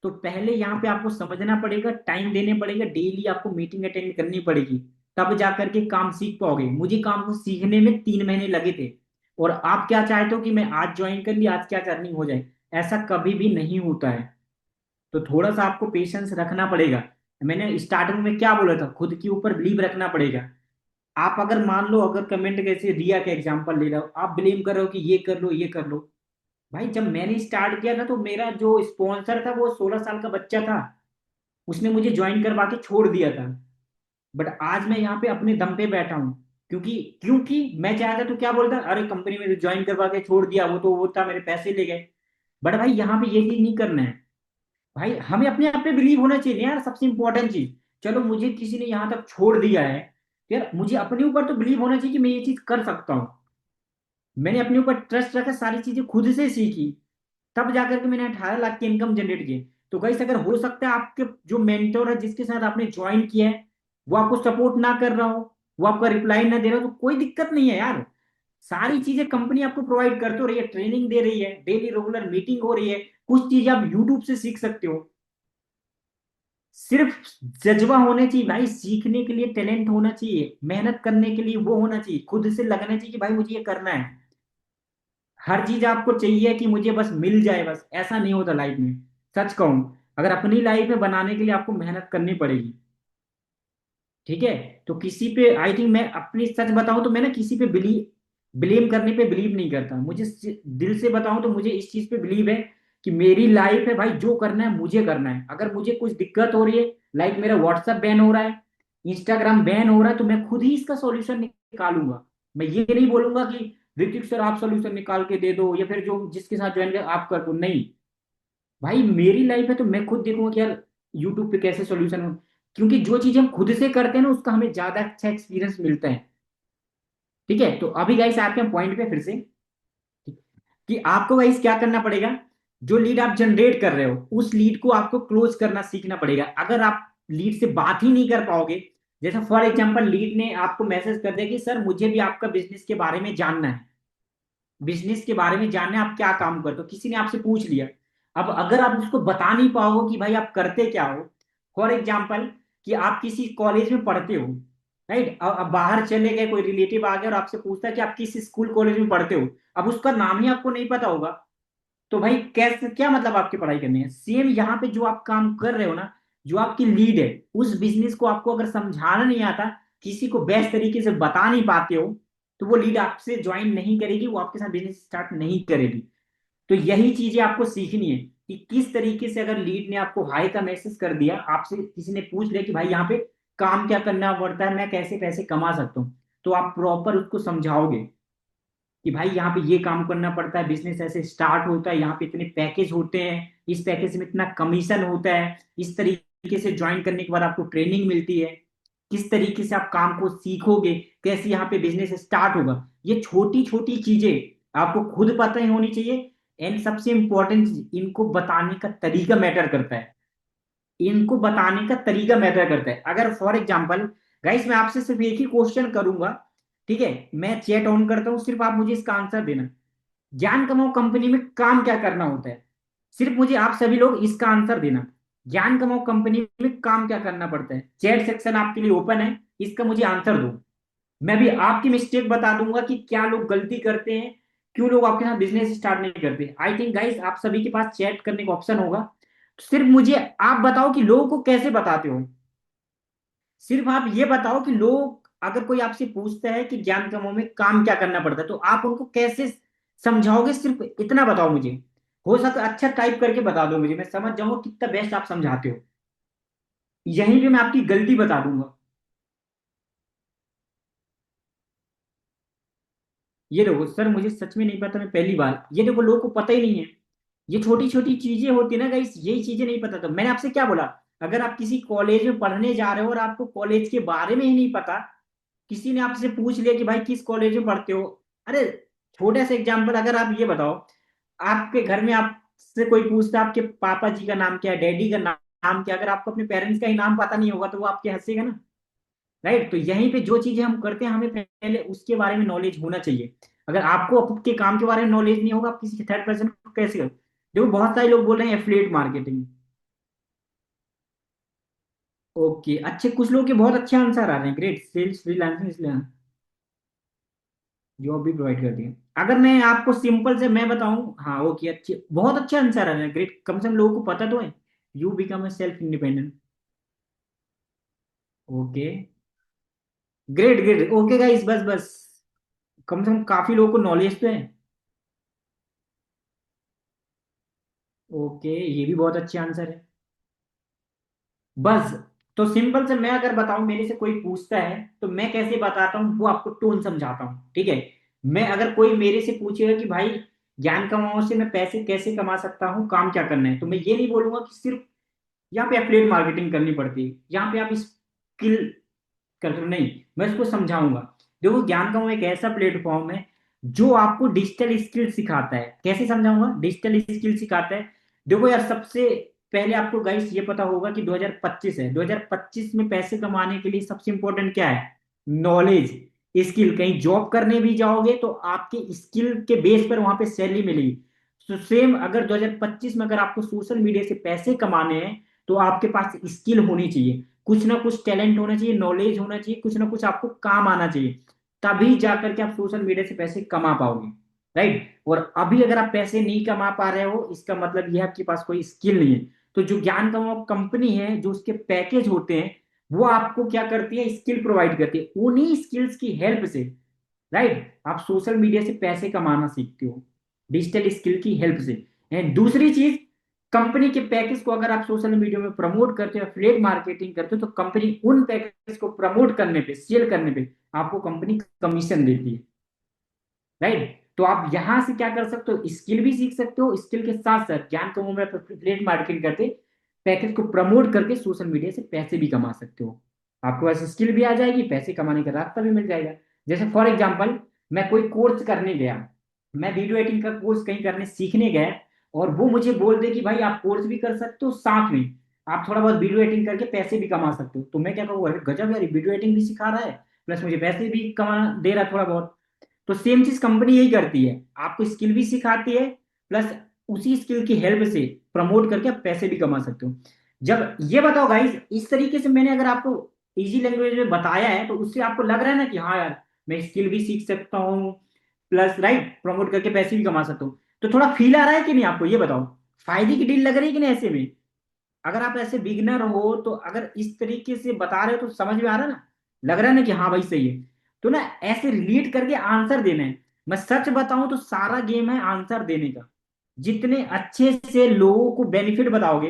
तो पहले यहाँ पे आपको समझना पड़ेगा, टाइम देने पड़ेगा, डेली आपको मीटिंग अटेंड करनी पड़ेगी, तब जा करके काम सीख पाओगे। मुझे काम को सीखने में 3 महीने लगे थे। और आप क्या चाहते हो कि मैं आज ज्वाइन कर लिया आज क्या अर्निंग हो जाए, ऐसा कभी भी नहीं होता है। तो थोड़ा सा आपको पेशेंस रखना पड़ेगा। मैंने स्टार्टिंग में क्या बोला था, खुद के ऊपर बिलीव रखना पड़ेगा। आप अगर मान लो, अगर कमेंट कैसे रिया का एग्जांपल ले लो, आप ब्लेम कर रहे हो कि ये कर लो ये कर लो। भाई जब मैंने स्टार्ट किया था तो मेरा जो स्पॉन्सर था वो 16 साल का बच्चा था, उसने मुझे ज्वाइन करवा के छोड़ दिया था। बट आज मैं यहाँ पे अपने दम पे बैठा हूँ, क्योंकि क्योंकि मैं चाहता तो क्या बोलता, अरे कंपनी में ज्वाइन करवा के छोड़ दिया, वो तो वो था, मेरे पैसे ले गए। बट भाई यहाँ पे ये चीज नहीं करना है। भाई हमें अपने आप पे बिलीव होना चाहिए यार, सबसे इंपॉर्टेंट चीज। चलो मुझे किसी ने यहाँ तक छोड़ दिया है, तो यार मुझे अपने ऊपर तो बिलीव होना चाहिए कि मैं ये चीज कर सकता हूँ। मैंने अपने ऊपर ट्रस्ट रखा, सारी चीजें खुद से सीखी, तब जाकर के मैंने 18 लाख की इनकम जनरेट की। तो गाइस अगर हो सकता है आपके जो मेंटोर है जिसके साथ आपने ज्वाइन किया है, वो आपको सपोर्ट ना कर रहा हो, वो आपका रिप्लाई ना दे रहा हो, तो कोई दिक्कत नहीं है यार। सारी चीजें कंपनी आपको प्रोवाइड कर तो रही है, ट्रेनिंग दे रही है, डेली रेगुलर मीटिंग हो रही है, कुछ चीजें आप यूट्यूब से सीख सकते हो। सिर्फ जज्बा होना चाहिए भाई, सीखने के लिए टैलेंट होना चाहिए, मेहनत करने के लिए वो होना चाहिए, खुद से लगना चाहिए कि भाई मुझे ये करना है। हर चीज आपको चाहिए कि मुझे बस मिल जाए, बस ऐसा नहीं होता लाइफ में। सच कहूं, अगर अपनी लाइफ में बनाने के लिए आपको मेहनत करनी पड़ेगी। ठीक है। तो किसी पे, आई थिंक मैं अपनी सच बताऊं तो मैं ना किसी पे ब्लेम करने पे बिलीव नहीं करता। मुझे दिल से बताऊं तो मुझे इस चीज पे बिलीव है कि मेरी लाइफ है भाई, जो करना है मुझे करना है। अगर मुझे कुछ दिक्कत हो रही है, लाइक मेरा व्हाट्सएप बैन हो रहा है, इंस्टाग्राम बैन हो रहा है, तो मैं खुद ही इसका सॉल्यूशन निकालूंगा। मैं ये नहीं बोलूंगा कि ऋतिक सर आप सॉल्यूशन निकाल के दे दो, या फिर जो जिसके साथ ज्वाइन कर आप कर दो, नहीं। भाई मेरी लाइफ है तो मैं खुद देखूंगा कि यार यूट्यूब पे कैसे सॉल्यूशन हो। क्योंकि जो चीज हम खुद से करते हैं ना उसका हमें ज्यादा अच्छा एक्सपीरियंस मिलता है। ठीक है, तो अभी गाइस आते हैं पॉइंट पे फिर से, कि आपको गाइस क्या करना पड़ेगा। जो लीड आप जनरेट कर रहे हो उस लीड को आपको क्लोज करना सीखना पड़ेगा। अगर आप लीड से बात ही नहीं कर पाओगे, जैसे फॉर एग्जांपल लीड ने आपको मैसेज कर दिया कि सर मुझे भी आपका बिजनेस के बारे में जानना है, बिजनेस के बारे में जानना है, आप क्या काम करते हो, किसी ने आपसे पूछ लिया। अब अगर आप उसको बता नहीं पाओगे कि भाई आप करते क्या हो, फॉर एग्जाम्पल कि आप किसी कॉलेज में पढ़ते हो, राइट। अब बाहर चले गए, कोई रिलेटिव आ गया और आपसे पूछता है कि आप किस स्कूल कॉलेज में पढ़ते हो, अब उसका नाम ही आपको नहीं पता होगा, तो भाई कैसे, क्या मतलब आपकी पढ़ाई करनी है। सेम यहाँ पे जो आप काम कर रहे हो ना, जो आपकी लीड है, उस बिजनेस को आपको अगर समझाना नहीं आता, किसी को बेस्ट तरीके से बता नहीं पाते हो, तो वो लीड आपसे ज्वाइन नहीं करेगी, वो आपके साथ बिजनेस स्टार्ट नहीं करेगी। तो यही चीजें आपको सीखनी है कि किस तरीके से, अगर लीड ने आपको हाई का मैसेज कर दिया, आपसे किसी ने पूछ लिया कि भाई यहाँ पे काम क्या करना पड़ता है, मैं कैसे पैसे कमा सकता हूँ, तो आप प्रॉपर उसको समझाओगे कि भाई यहाँ पे ये काम करना पड़ता है, बिजनेस ऐसे स्टार्ट होता है, यहाँ पे इतने पैकेज होते हैं, इस पैकेज में इतना कमीशन होता है, इस तरीके से ज्वाइन करने के बाद आपको ट्रेनिंग मिलती है, किस तरीके से आप काम को सीखोगे, कैसे यहाँ पे बिजनेस स्टार्ट होगा। ये छोटी छोटी चीजें आपको खुद पता ही होनी चाहिए। एंड सबसे इंपॉर्टेंट, इनको बताने का तरीका मैटर करता है। इनको बताने का तरीका मैटर करता है। अगर फॉर एग्जाम्पल गाइस मैं आपसे सिर्फ एक ही क्वेश्चन करूंगा, ठीक है, मैं चैट ऑन करता हूं, सिर्फ आप मुझे इसका आंसर देना। ज्ञान कमाओ कंपनी में काम क्या करना होता है, सिर्फ मुझे आप सभी लोग इसका आंसर देना। ज्ञान कमाओ कंपनी में काम क्या करना पड़ता है, चैट सेक्शन आपके लिए ओपन है, इसका मुझे आंसर दो। मैं भी आपकी मिस्टेक बता दूंगा कि क्या लोग गलती करते हैं, क्यों लोग आपके साथ बिजनेस स्टार्ट नहीं करते। आई थिंक गाइस आप सभी के पास चैट करने का ऑप्शन होगा, सिर्फ मुझे आप बताओ कि लोगों को कैसे बताते हो। सिर्फ आप ये बताओ कि लोग अगर कोई आपसे पूछता है कि ज्ञान कमाओ में काम क्या करना पड़ता है तो आप उनको कैसे समझाओगे, सिर्फ इतना बताओ मुझे। हो सकता है अच्छा टाइप करके बता दो मुझे, मैं समझ जाऊंगा कितना बेस्ट आप समझाते हो। यहीं पे मैं आपकी गलती बता दूंगा। ये देखो सर, मुझे सच में नहीं पता, मैं पहली बार, ये देखो लोगों को पता ही नहीं है। ये छोटी छोटी चीजें होती है ना गाइस, यही चीजें नहीं पता। तो मैंने आपसे क्या बोला, अगर आप किसी कॉलेज में पढ़ने जा रहे हो और आपको कॉलेज के बारे में ही नहीं पता, किसी ने आपसे पूछ लिया कि भाई किस कॉलेज में पढ़ते हो, अरे छोटा सा एग्जांपल, अगर आप ये बताओ, आपके घर में आपसे कोई पूछता है आपके पापा जी का नाम क्या है, डैडी का नाम क्या है, अगर आपको अपने पेरेंट्स का ही नाम पता नहीं होगा तो वो आपके हंसेगा ना। राइट, तो यहीं पे जो चीजें हम करते हैं हमें पहले उसके बारे में नॉलेज होना चाहिए। अगर आपको आपके काम के बारे में नॉलेज नहीं होगा, आप किसी थर्ड पर्सन को कैसे करो। देखो बहुत सारे लोग बोल रहे हैं एफिलिएट मार्केटिंग। ओके, अच्छे, कुछ लोग के बहुत अच्छे आंसर आ रहे हैं, ग्रेट, सेल्स फ्रीलांसिंग इसलिए जॉब भी प्रोवाइड करती है। अगर मैं आपको सिंपल से मैं बताऊं, हाँ ओके, अच्छे, बहुत अच्छे आंसर आ रहे हैं, ग्रेट, कम से कम लोगों को पता तो है। You become a self independent. Okay, great great, okay guys, बस बस, कम से कम काफी लोगों को नॉलेज तो है। ओके, ये भी बहुत अच्छे आंसर है। बस, तो सिंपल से मैं अगर बताऊं, मेरे से कोई पूछता है तो मैं कैसे बताता हूँ वो आपको टोन समझाता हूँ, ठीक है। मैं अगर कोई मेरे से पूछेगा कि भाई ज्ञान कमाओ से मैं पैसे कैसे कमा सकता हूँ, काम क्या करना है, तो मैं ये नहीं बोलूंगा कि सिर्फ यहाँ पे एफिलिएट मार्केटिंग करनी पड़ती है, यहाँ पे आप स्किल कर दो, नहीं, मैं इसको समझाऊंगा। देखो ज्ञान कमाओ एक ऐसा प्लेटफॉर्म है जो आपको डिजिटल स्किल सिखाता है। कैसे समझाऊंगा, डिजिटल स्किल सिखाता है। देखो यार, सबसे पहले आपको गाइस ये पता होगा कि 2025 है, 2025 में पैसे कमाने के लिए सबसे इंपॉर्टेंट क्या है, नॉलेज, स्किल। कहीं जॉब करने भी जाओगे तो आपके स्किल के बेस पर वहां पे सैलरी मिलेगी। तो सेम अगर 2025 में अगर आपको सोशल मीडिया से पैसे कमाने हैं तो आपके पास स्किल होनी चाहिए, कुछ ना कुछ टैलेंट होना चाहिए, नॉलेज होना चाहिए, कुछ ना कुछ आपको काम आना चाहिए। तभी जाकर के आप सोशल मीडिया से पैसे कमा पाओगे। राइट, और अभी अगर आप पैसे नहीं कमा पा रहे हो इसका मतलब यह है आपके पास कोई स्किल नहीं है। तो जो ज्ञान कमाओ कंपनी है, जो उसके पैकेज होते हैं, वो आपको क्या करती है, स्किल प्रोवाइड करती है, उन्हीं स्किल्स की हेल्प से, राइट, आप सोशल मीडिया से पैसे कमाना सीखते हो, डिजिटल स्किल की हेल्प से। एंड दूसरी चीज, कंपनी के पैकेज को अगर आप सोशल मीडिया में प्रमोट करते हो, एफिलिएट मार्केटिंग करते हो, तो कंपनी उन पैकेज को प्रमोट करने पे, सेल करने पे आपको कंपनी कमीशन देती है। राइट, तो आप यहां से क्या कर सकते हो, स्किल भी सीख सकते हो, स्किल के साथ साथ ज्ञान कमाओ में एफिलिएट मार्केटिंग करके पैकेज को प्रमोट करके सोशल मीडिया से पैसे भी कमा सकते हो। आपको ऐसी स्किल भी आ जाएगी, पैसे कमाने का रास्ता भी मिल जाएगा। जैसे फॉर एग्जाम्पल, मैं कोई कोर्स करने गया, मैं वीडियो एडिटिंग का कोर्स कहीं करने सीखने गया, और वो मुझे बोल दे कि भाई आप कोर्स भी कर सकते हो, साथ में आप थोड़ा बहुत वीडियो एडिटिंग करके पैसे भी कमा सकते हो, तो मैं क्या कहूँ, अरे गजब यार, वीडियो एडिटिंग भी सिखा रहा है प्लस मुझे पैसे भी कमा दे रहा है थोड़ा बहुत। तो सेम चीज कंपनी यही करती है, आपको स्किल भी सिखाती है, प्लस उसी स्किल की हेल्प से प्रमोट करके आप पैसे भी कमा सकते हो। जब ये बताओ गाइस, इस तरीके से मैंने अगर आपको इजी लैंग्वेज में बताया है तो उससे आपको लग रहा है ना कि हाँ यार, मैं स्किल भी सीख सकता हूँ, प्लस राइट प्रमोट करके पैसे भी कमा सकता हूँ। तो थोड़ा फील आ रहा है कि नहीं आपको, ये बताओ, फायदे की डील लग रही है कि नहीं ऐसे में। अगर आप ऐसे बिगनर हो तो अगर इस तरीके से बता रहे हो तो समझ में आ रहा है ना, लग रहा है ना कि हाँ भाई सही है। तो ना ऐसे रिलेट करके आंसर देना है। मैं सच बताऊं तो सारा गेम है आंसर देने का। जितने अच्छे से लोगों को बेनिफिट बताओगे।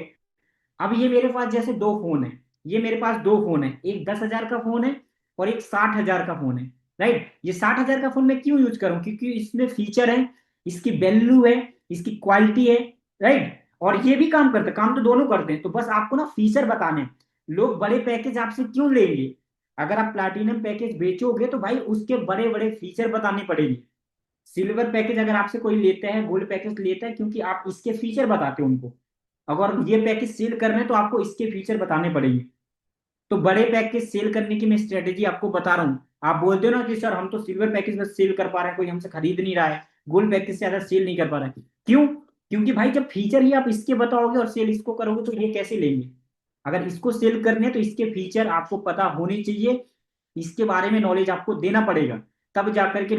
अब ये मेरे पास जैसे दो फोन है, ये मेरे पास दो फोन है, एक 10,000 का फोन है और एक 60,000 का फोन है। राइट, ये 60,000 का फोन मैं क्यों यूज करूं, क्योंकि इसमें फीचर है, इसकी वैल्यू है, इसकी क्वालिटी है। राइट, और ये भी काम करते हैं, काम तो दोनों करते हैं, तो बस आपको ना फीचर बताने हैं। लोग बड़े पैकेज आपसे क्यों लेंगे, अगर आप प्लैटिनम पैकेज बेचोगे तो भाई उसके बड़े बड़े फीचर बताने पड़ेगी। सिल्वर पैकेज अगर आपसे कोई लेता है, गोल्ड पैकेज लेता है, क्योंकि आप इसके फीचर बताते हो उनको। अगर ये पैकेज सेल करना है तो आपको इसके फीचर बताने पड़ेंगे। तो बड़े पैकेज सेल करने की मैं स्ट्रेटेजी आपको बता रहा हूँ। आप बोलते हो ना कि सर हम तो सिल्वर पैकेज बस सेल कर पा रहे हैं, कोई हमसे खरीद नहीं रहा है, गोल्ड पैकेज से ज्यादा सेल नहीं कर पा रहा है, क्यों, क्योंकि भाई जब फीचर ही आप इसके बताओगे और सेल इसको करोगे तो ये कैसे लेंगे। अगर इसको सेल करने हैं तो इसके फीचर आपको पता होने चाहिए, इसके बारे में नॉलेज आपको देना पड़ेगा, तब जाकर के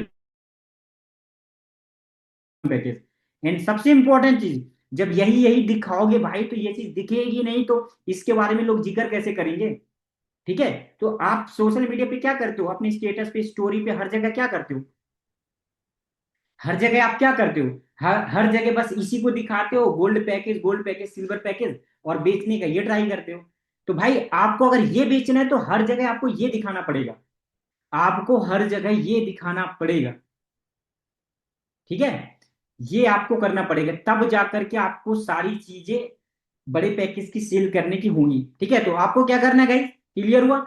पैकेज। एंड सबसे इंपॉर्टेंट चीज, जब यही यही दिखाओगे भाई तो ये चीज दिखेगी नहीं, तो इसके बारे में लोग जिक्र कैसे करेंगे? ठीक है। तो आप सोशल मीडिया पे क्या करते हो, अपने स्टेटस पे, स्टोरी पे, हर जगह क्या करते हो? हर जगह आप क्या करते हो? हर जगह बस इसी को दिखाते हो, gold package, gold package, silver package, और बेचने का ये ट्राई करते हो। तो भाई आपको अगर ये बेचना है तो हर जगह आपको ये दिखाना पड़ेगा, आपको हर जगह ये दिखाना पड़ेगा। ठीक है, ये आपको करना पड़ेगा, तब जाकर के आपको सारी चीजें बड़े पैकेज की सेल करने की होंगी। ठीक है, तो आपको क्या करना है गाइस, क्लियर हुआ?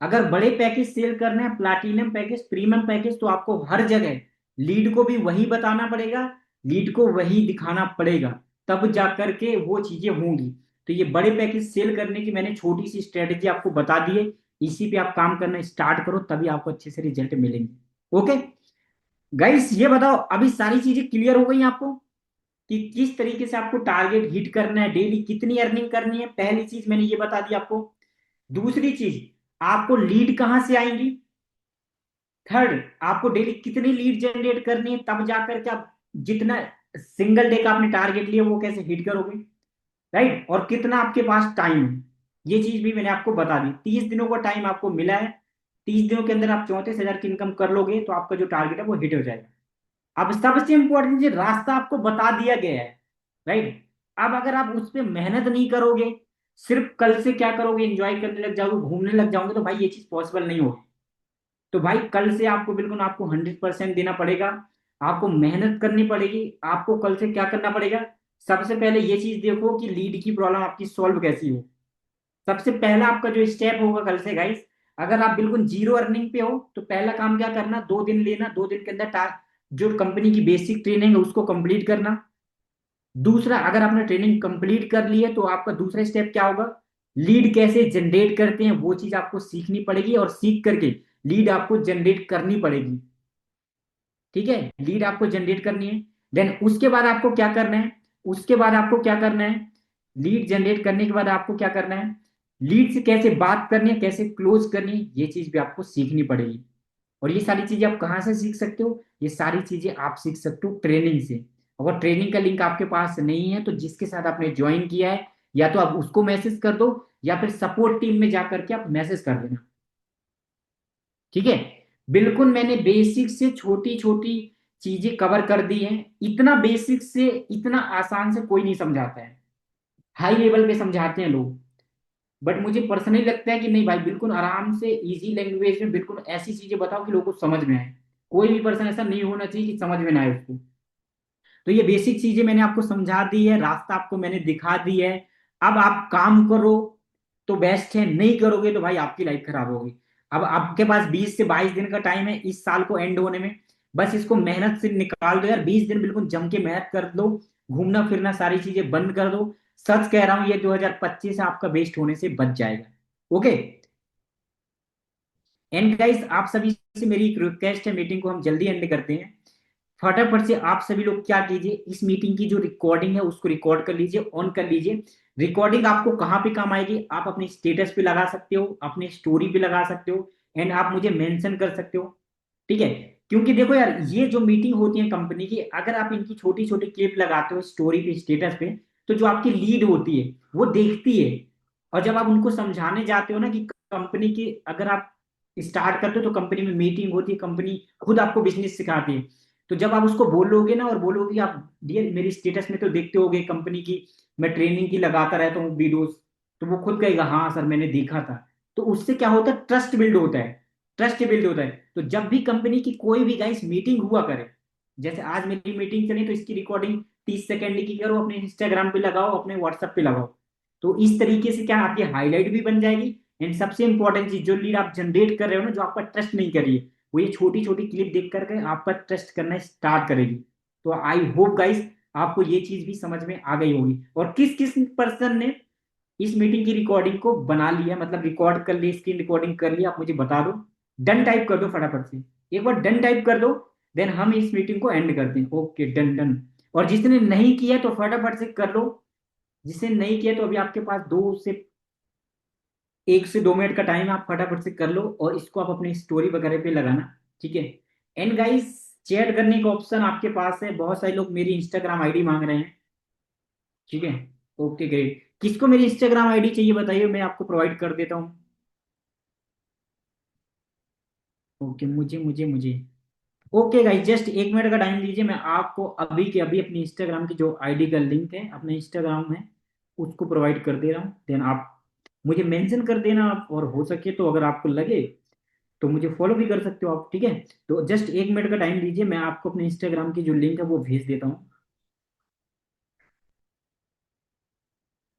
अगर बड़े पैकेज सेल करना है, प्लाटिनम पैकेज, प्रीमियम पैकेज, तो आपको हर जगह लीड को भी वही बताना पड़ेगा, लीड को वही दिखाना पड़ेगा, तब जाकर के वो चीजें होंगी। तो ये बड़े पैकेज सेल करने की मैंने छोटी सी स्ट्रेटेजी आपको बता दी है, इसी पे आप काम करना स्टार्ट करो, तभी आपको अच्छे से रिजल्ट मिलेंगे। ओके गाइस, ये बताओ अभी सारी चीजें क्लियर हो गई आपको कि किस तरीके से आपको टारगेट हिट करना है, डेली कितनी अर्निंग करनी है? पहली चीज मैंने ये बता दी आपको। दूसरी चीज, आपको लीड कहां से आएंगी? थर्ड, आपको डेली कितनी लीड जनरेट करनी है, तब जाकर के आप जितना सिंगल डे का आपने टारगेट लिया वो कैसे हिट करोगे? राइट, और कितना आपके पास टाइम है, ये चीज भी मैंने आपको बता दी। 30 दिनों का टाइम आपको मिला है, 30 दिनों के अंदर आप 34,000 की इनकम कर लोगे तो आपका जो टारगेट है वो हिट हो जाएगा। अब सबसे इंपॉर्टेंट चीज, रास्ता आपको बता दिया गया है, राइट? अब अगर आप उस पर मेहनत नहीं करोगे, सिर्फ कल से क्या करोगे, एंजॉय करने लग जाओगे, घूमने लग जाओगे, तो भाई ये चीज पॉसिबल नहीं होगी। तो भाई कल से आपको बिल्कुल, आपको 100% देना पड़ेगा, आपको मेहनत करनी पड़ेगी। आपको कल से क्या करना पड़ेगा? सबसे पहले ये चीज देखो कि लीड की प्रॉब्लम आपकी सॉल्व कैसी हो। सबसे पहला आपका जो स्टेप होगा कल से गाइस, अगर आप बिल्कुल जीरो अर्निंग पे हो तो पहला काम क्या करना, 2 दिन लेना, 2 दिन के अंदर जो कंपनी की बेसिक ट्रेनिंग है उसको कंप्लीट करना। दूसरा, अगर आपने ट्रेनिंग कंप्लीट कर ली है तो आपका दूसरा स्टेप क्या होगा, लीड कैसे जनरेट करते हैं वो चीज आपको सीखनी पड़ेगी, और सीख करके लीड आपको जनरेट करनी पड़ेगी। ठीक है, लीड आपको जनरेट करनी है। देन उसके बाद आपको क्या करना है, उसके बाद आपको क्या करना है, लीड जनरेट करने के बाद आपको क्या करना है, लीड से कैसे बात करनी है, कैसे क्लोज करनी है, ये चीज भी आपको सीखनी पड़ेगी। और ये सारी चीजें आप कहाँ से सीख सकते हो? ये सारी चीजें आप सीख सकते हो ट्रेनिंग से। अगर ट्रेनिंग का लिंक आपके पास नहीं है तो जिसके साथ आपने ज्वाइन किया है, या तो आप उसको मैसेज कर दो, या फिर सपोर्ट टीम में जाकर के आप मैसेज कर देना। ठीक है, बिल्कुल मैंने बेसिक से छोटी छोटी चीजें कवर कर दी हैं। इतना बेसिक से, इतना आसान से कोई नहीं समझाता है, हाई लेवल पे समझाते हैं लोग। बट मुझे पर्सनली लगता है कि नहीं भाई, बिल्कुल आराम से इजी लैंग्वेज में बिल्कुल ऐसी चीजें बताओ कि लोगों को समझ में आए। कोई भी पर्सन ऐसा नहीं होना चाहिए कि समझ में ना आए उसको। तो ये बेसिक चीजें मैंने आपको समझा दी है, रास्ता आपको मैंने दिखा दी है। अब आप काम करो तो बेस्ट है, नहीं करोगे तो भाई आपकी लाइफ खराब होगी। अब आपके पास 20 से 22 दिन का टाइम है इस साल को एंड होने में, बस इसको मेहनत से निकाल दो यार, 20 दिन बिल्कुल जम के मेहनत कर दो, घूमना फिरना सारी चीजें बंद कर दो। सच कह रहा हूं, ये 2025 आपका वेस्ट होने से बच जाएगा। ओके, एंड गाइस, आप सभी से मेरी एक रिक्वेस्ट है, मीटिंग को हम जल्दी एंड करते हैं। फटाफट से आप सभी लोग क्या कीजिए, इस मीटिंग की जो रिकॉर्डिंग है उसको रिकॉर्ड कर लीजिए, ऑन कर लीजिए। रिकॉर्डिंग आपको कहाँ पे काम आएगी, आप अपने स्टेटस पे लगा सकते हो, अपने स्टोरी पे लगा सकते हो, एंड आप मुझे मेंशन कर सकते हो। ठीक है, क्योंकि देखो यार, ये जो मीटिंग होती है कंपनी की, अगर आप इनकी छोटी छोटी क्लिप लगाते हो स्टोरी पे, स्टेटस पे, तो जो आपकी लीड होती है वो देखती है। और जब आप उनको समझाने जाते हो ना कि कंपनी की, अगर आप स्टार्ट करते हो तो कंपनी में मीटिंग होती है, कंपनी खुद आपको बिजनेस सिखाती है। तो जब आप उसको बोलोगे ना, और बोलोगे कि आप डियर मेरी स्टेटस में तो देखते होगे कंपनी की, मैं ट्रेनिंग की लगाता रहता हूँ वीडियोस, तो वो खुद कहेगा हाँ सर मैंने देखा था। तो उससे क्या होता है, ट्रस्ट बिल्ड होता है, ट्रस्ट बिल्ड होता है। तो जब भी कंपनी की कोई भी गाइस मीटिंग हुआ करे, जैसे आज मेरी मीटिंग चली तो इसकी रिकॉर्डिंग 30 सेकंड की करो, अपने इंस्टाग्राम पे लगाओ, अपने व्हाट्सएप पे लगाओ। तो इस तरीके से क्या, आपकी हाईलाइट भी बन जाएगी। एंड सबसे इंपॉर्टेंट चीज, जो लीड आप जनरेट कर रहे हो ना, जो आपका ट्रस्ट नहीं कर रही है, वो ये छोटी छोटी क्लिप देख करके आप पर ट्रस्ट करना स्टार्ट करेगी। तो आई होप गाइस, आपको ये चीज भी समझ में आ गई होगी। और किस किस पर्सन ने इस मीटिंग की रिकॉर्डिंग को बना लिया, मतलब रिकॉर्ड कर ली, स्क्रीन रिकॉर्डिंग कर लिया, आप मुझे बता दो। डन टाइप कर दो फटाफट से, एक बार डन टाइप कर दो, देन हम इस मीटिंग को एंड करते हैं। Okay, done done. और जिसने नहीं किया तो फटाफट से कर लो, जिसने नहीं किया तो अभी आपके पास 1 से 2 मिनट का टाइम है, आप फटाफट से कर लो, और इसको आप अपनी स्टोरी वगैरह पे लगाना। ठीक है, एंड गाइस, चैट करने का ऑप्शन आपके पास है, बहुत सारे लोग मेरी इंस्टाग्राम आईडी मांग रहे हैं, ठीक है। ओके ग्रेट, किसको मेरी इंस्टाग्राम आईडी चाहिए बताइए, मैं आपको प्रोवाइड कर देता हूँ। ओके, मुझे ओके गाइस, जस्ट 1 मिनट का टाइम दीजिए, मैं आपको अभी के अभी अपनी इंस्टाग्राम की जो आईडी का लिंक है अपने इंस्टाग्राम में उसको प्रोवाइड कर दे रहा हूँ। देन आप मुझे मेंशन कर देना आप, और हो सके तो अगर आपको लगे तो मुझे फॉलो भी कर सकते हो आप, ठीक है। तो जस्ट 1 मिनट का टाइम दीजिए, मैं आपको अपने इंस्टाग्राम की जो लिंक है वो भेज देता हूँ।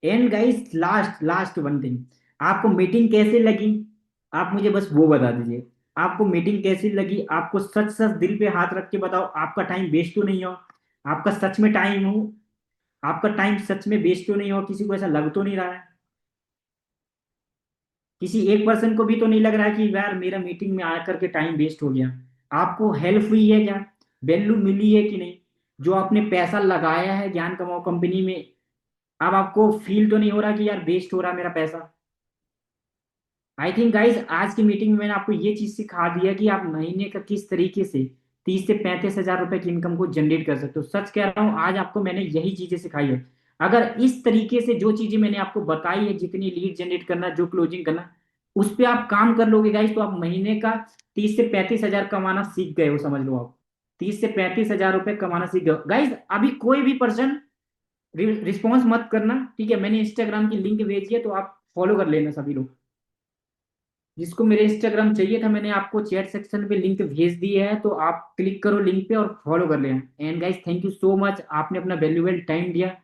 And guys, last last one thing, आपको मीटिंग कैसे लगी, आप मुझे बस वो बता दीजिए। आपको मीटिंग कैसी लगी, आपको सच सच दिल पे हाथ रख के बताओ, आपका टाइम वेस्ट तो नहीं हो, आपका सच में टाइम हो, आपका टाइम सच में वेस्ट तो नहीं हो, किसी को ऐसा लग तो नहीं रहा है, किसी एक पर्सन को भी तो नहीं लग रहा है कि यार मेरा मीटिंग में आकर के टाइम वेस्ट हो गया। आपको हेल्प हुई है क्या, वैल्यू मिली है कि नहीं, जो आपने पैसा लगाया है ज्ञान कमाओ कंपनी में, अब आपको फील तो नहीं हो रहा कि यार वेस्ट हो रहा है मेरा पैसा। आई थिंक गाइज आज की मीटिंग में मैंने आपको ये चीज सिखा दिया कि आप महीने का किस तरीके से 30 से 35 हजार रुपए की इनकम को जनरेट कर सकते हो। सच कह रहा हूँ, आज आपको मैंने यही चीजें सिखाई है। अगर इस तरीके से जो चीजें मैंने आपको बताई है, जितनी लीड जनरेट करना, जो क्लोजिंग करना, उस पर आप काम कर लोगे गाइज, तो आप महीने का 30 से 35 हजार कमाना सीख गए हो, समझ लो आप। 30 से 35 हजार रुपए कमाना सीख गए गाइज। अभी कोई भी पर्सन रिस्पॉन्स मत करना, ठीक है। मैंने इंस्टाग्राम की लिंक भेजी है, तो आप फॉलो कर लेना सभी लोग। जिसको मेरे इंस्टाग्राम चाहिए था, मैंने आपको चैट सेक्शन पे लिंक भेज दी है, तो आप क्लिक करो लिंक पे और फॉलो कर लेना। And guys, thank you so much, आपने अपना वैल्यूएबल टाइम दिया।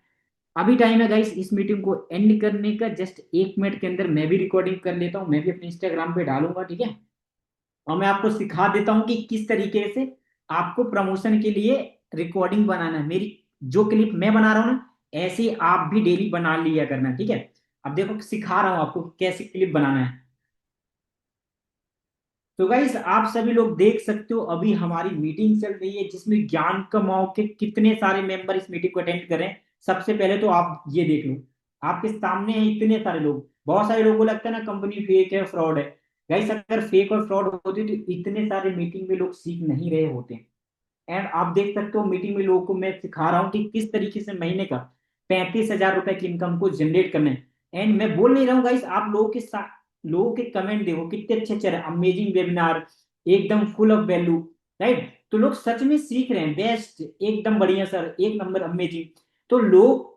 अभी टाइम है गाइस इस मीटिंग को एंड करने का, जस्ट 1 मिनट के अंदर मैं भी रिकॉर्डिंग कर लेता हूँ, मैं भी अपने इंस्टाग्राम पे डालूंगा, ठीक है। और मैं आपको सिखा देता हूँ कि किस तरीके से आपको प्रमोशन के लिए रिकॉर्डिंग बनाना है। मेरी जो क्लिप मैं बना रहा हूँ ना, ऐसे ही आप भी डेली बना लिया करना, ठीक है। अब देखो सिखा रहा हूँ आपको कि कैसे क्लिप बनाना है। तो गाइस आप सभी लोग देख सकते हो, अभी हमारी मीटिंग चल रही है जिसमें ज्ञान कमाओ के कितने सारे मेंबर इस मीटिंग को अटेंड कर रहे हैं। सबसे पहले तो आप ये देख लो, आपके सामने है इतने सारे लोग। बहुत सारे लोगों को लगता है ना कंपनी फेक है, फ्रॉड है। गाइस अगर फेक और फ्रॉड होती तो इतने सारे मीटिंग में लोग सीख नहीं रहे होते। एंड आप देख सकते हो मीटिंग में लोगों को मैं सिखा रहा हूँ कि किस तरीके से महीने का 35 हजार रुपए की इनकम को जनरेट करना है। एंड मैं बोल नहीं रहा हूँ गाइस, आप लोगों के साथ लोगों के कमेंट देखो कितने अच्छे अच्छे रहे, अमेजिंग वेबिनार, एकदम फुल ऑफ वैल्यू, राइट। तो लोग सच में सीख रहे हैं, बेस्ट, एकदम बढ़िया सर, एक नंबर, अमेजिंग। तो लोग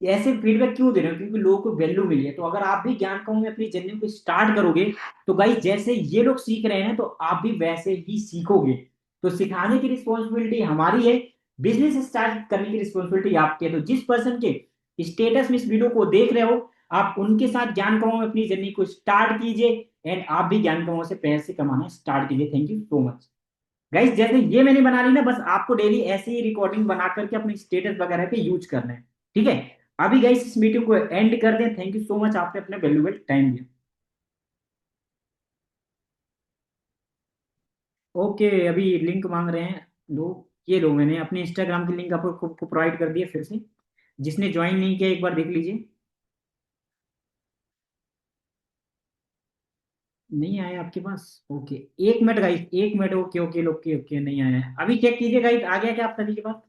ऐसे फीडबैक क्यों दे रहे हो, क्योंकि लोगों को वैल्यू मिली है। तो अगर आप भी ज्ञान कहूँ में अपनी जर्नी को स्टार्ट करोगे, तो गाइस जैसे ये लोग सीख रहे हैं तो आप भी वैसे ही सीखोगे। तो सिखाने की रिस्पॉन्सिबिलिटी हमारी है, बिजनेस स्टार्ट करने की रिस्पॉन्सिबिलिटी आपकी है। तो जिस पर्सन के स्टेटस में इस वीडियो को देख रहे हो, आप उनके साथ ज्ञान कमाओ में अपनी जर्नी को स्टार्ट कीजिए। एंड आप भी ज्ञान कमाओ से पैसे कमाना स्टार्ट कीजिए। Thank you so much guys. जैसे ये मैंने बना ली ना, बस आपको डेली ऐसे ही रिकॉर्डिंग बना करके अपने स्टेटस वगैरह पे यूज करना है, ठीक है। अभी गाइस इस मीटिंग को एंड कर दें। थैंक यू सो मच, आपने अपने वैल्यूएबल टाइम दिया। ओके, अभी लिंक मांग रहे हैं लोग, ये लो मैंने अपने इंस्टाग्राम की लिंक आपको प्रोवाइड कर दिया फिर से। जिसने ज्वाइन नहीं किया एक बार देख लीजिए। नहीं आया आपके पास, okay. 1 minute guys, 1 minute, okay okay okay okay, नहीं आया है। अभी चेक कीजिए गाइस, आ गया क्या आप सभी के पास।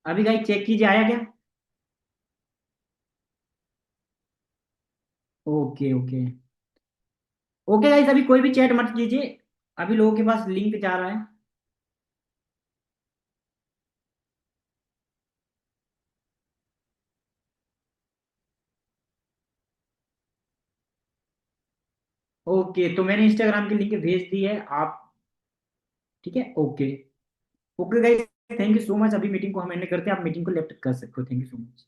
अभी गाइस चेक कीजिए, आया क्या। ओके ओके ओके गाइस, अभी कोई भी चैट मत कीजिए, अभी लोगों के पास लिंक जा रहा है। ओके, तो मैंने इंस्टाग्राम की लिंक भेज दी है आप, ठीक है। Okay okay guys, thank you so much. अभी मीटिंग को हम एंड करते हैं, आप मीटिंग को लेफ्ट कर सकते हो। Thank you so much.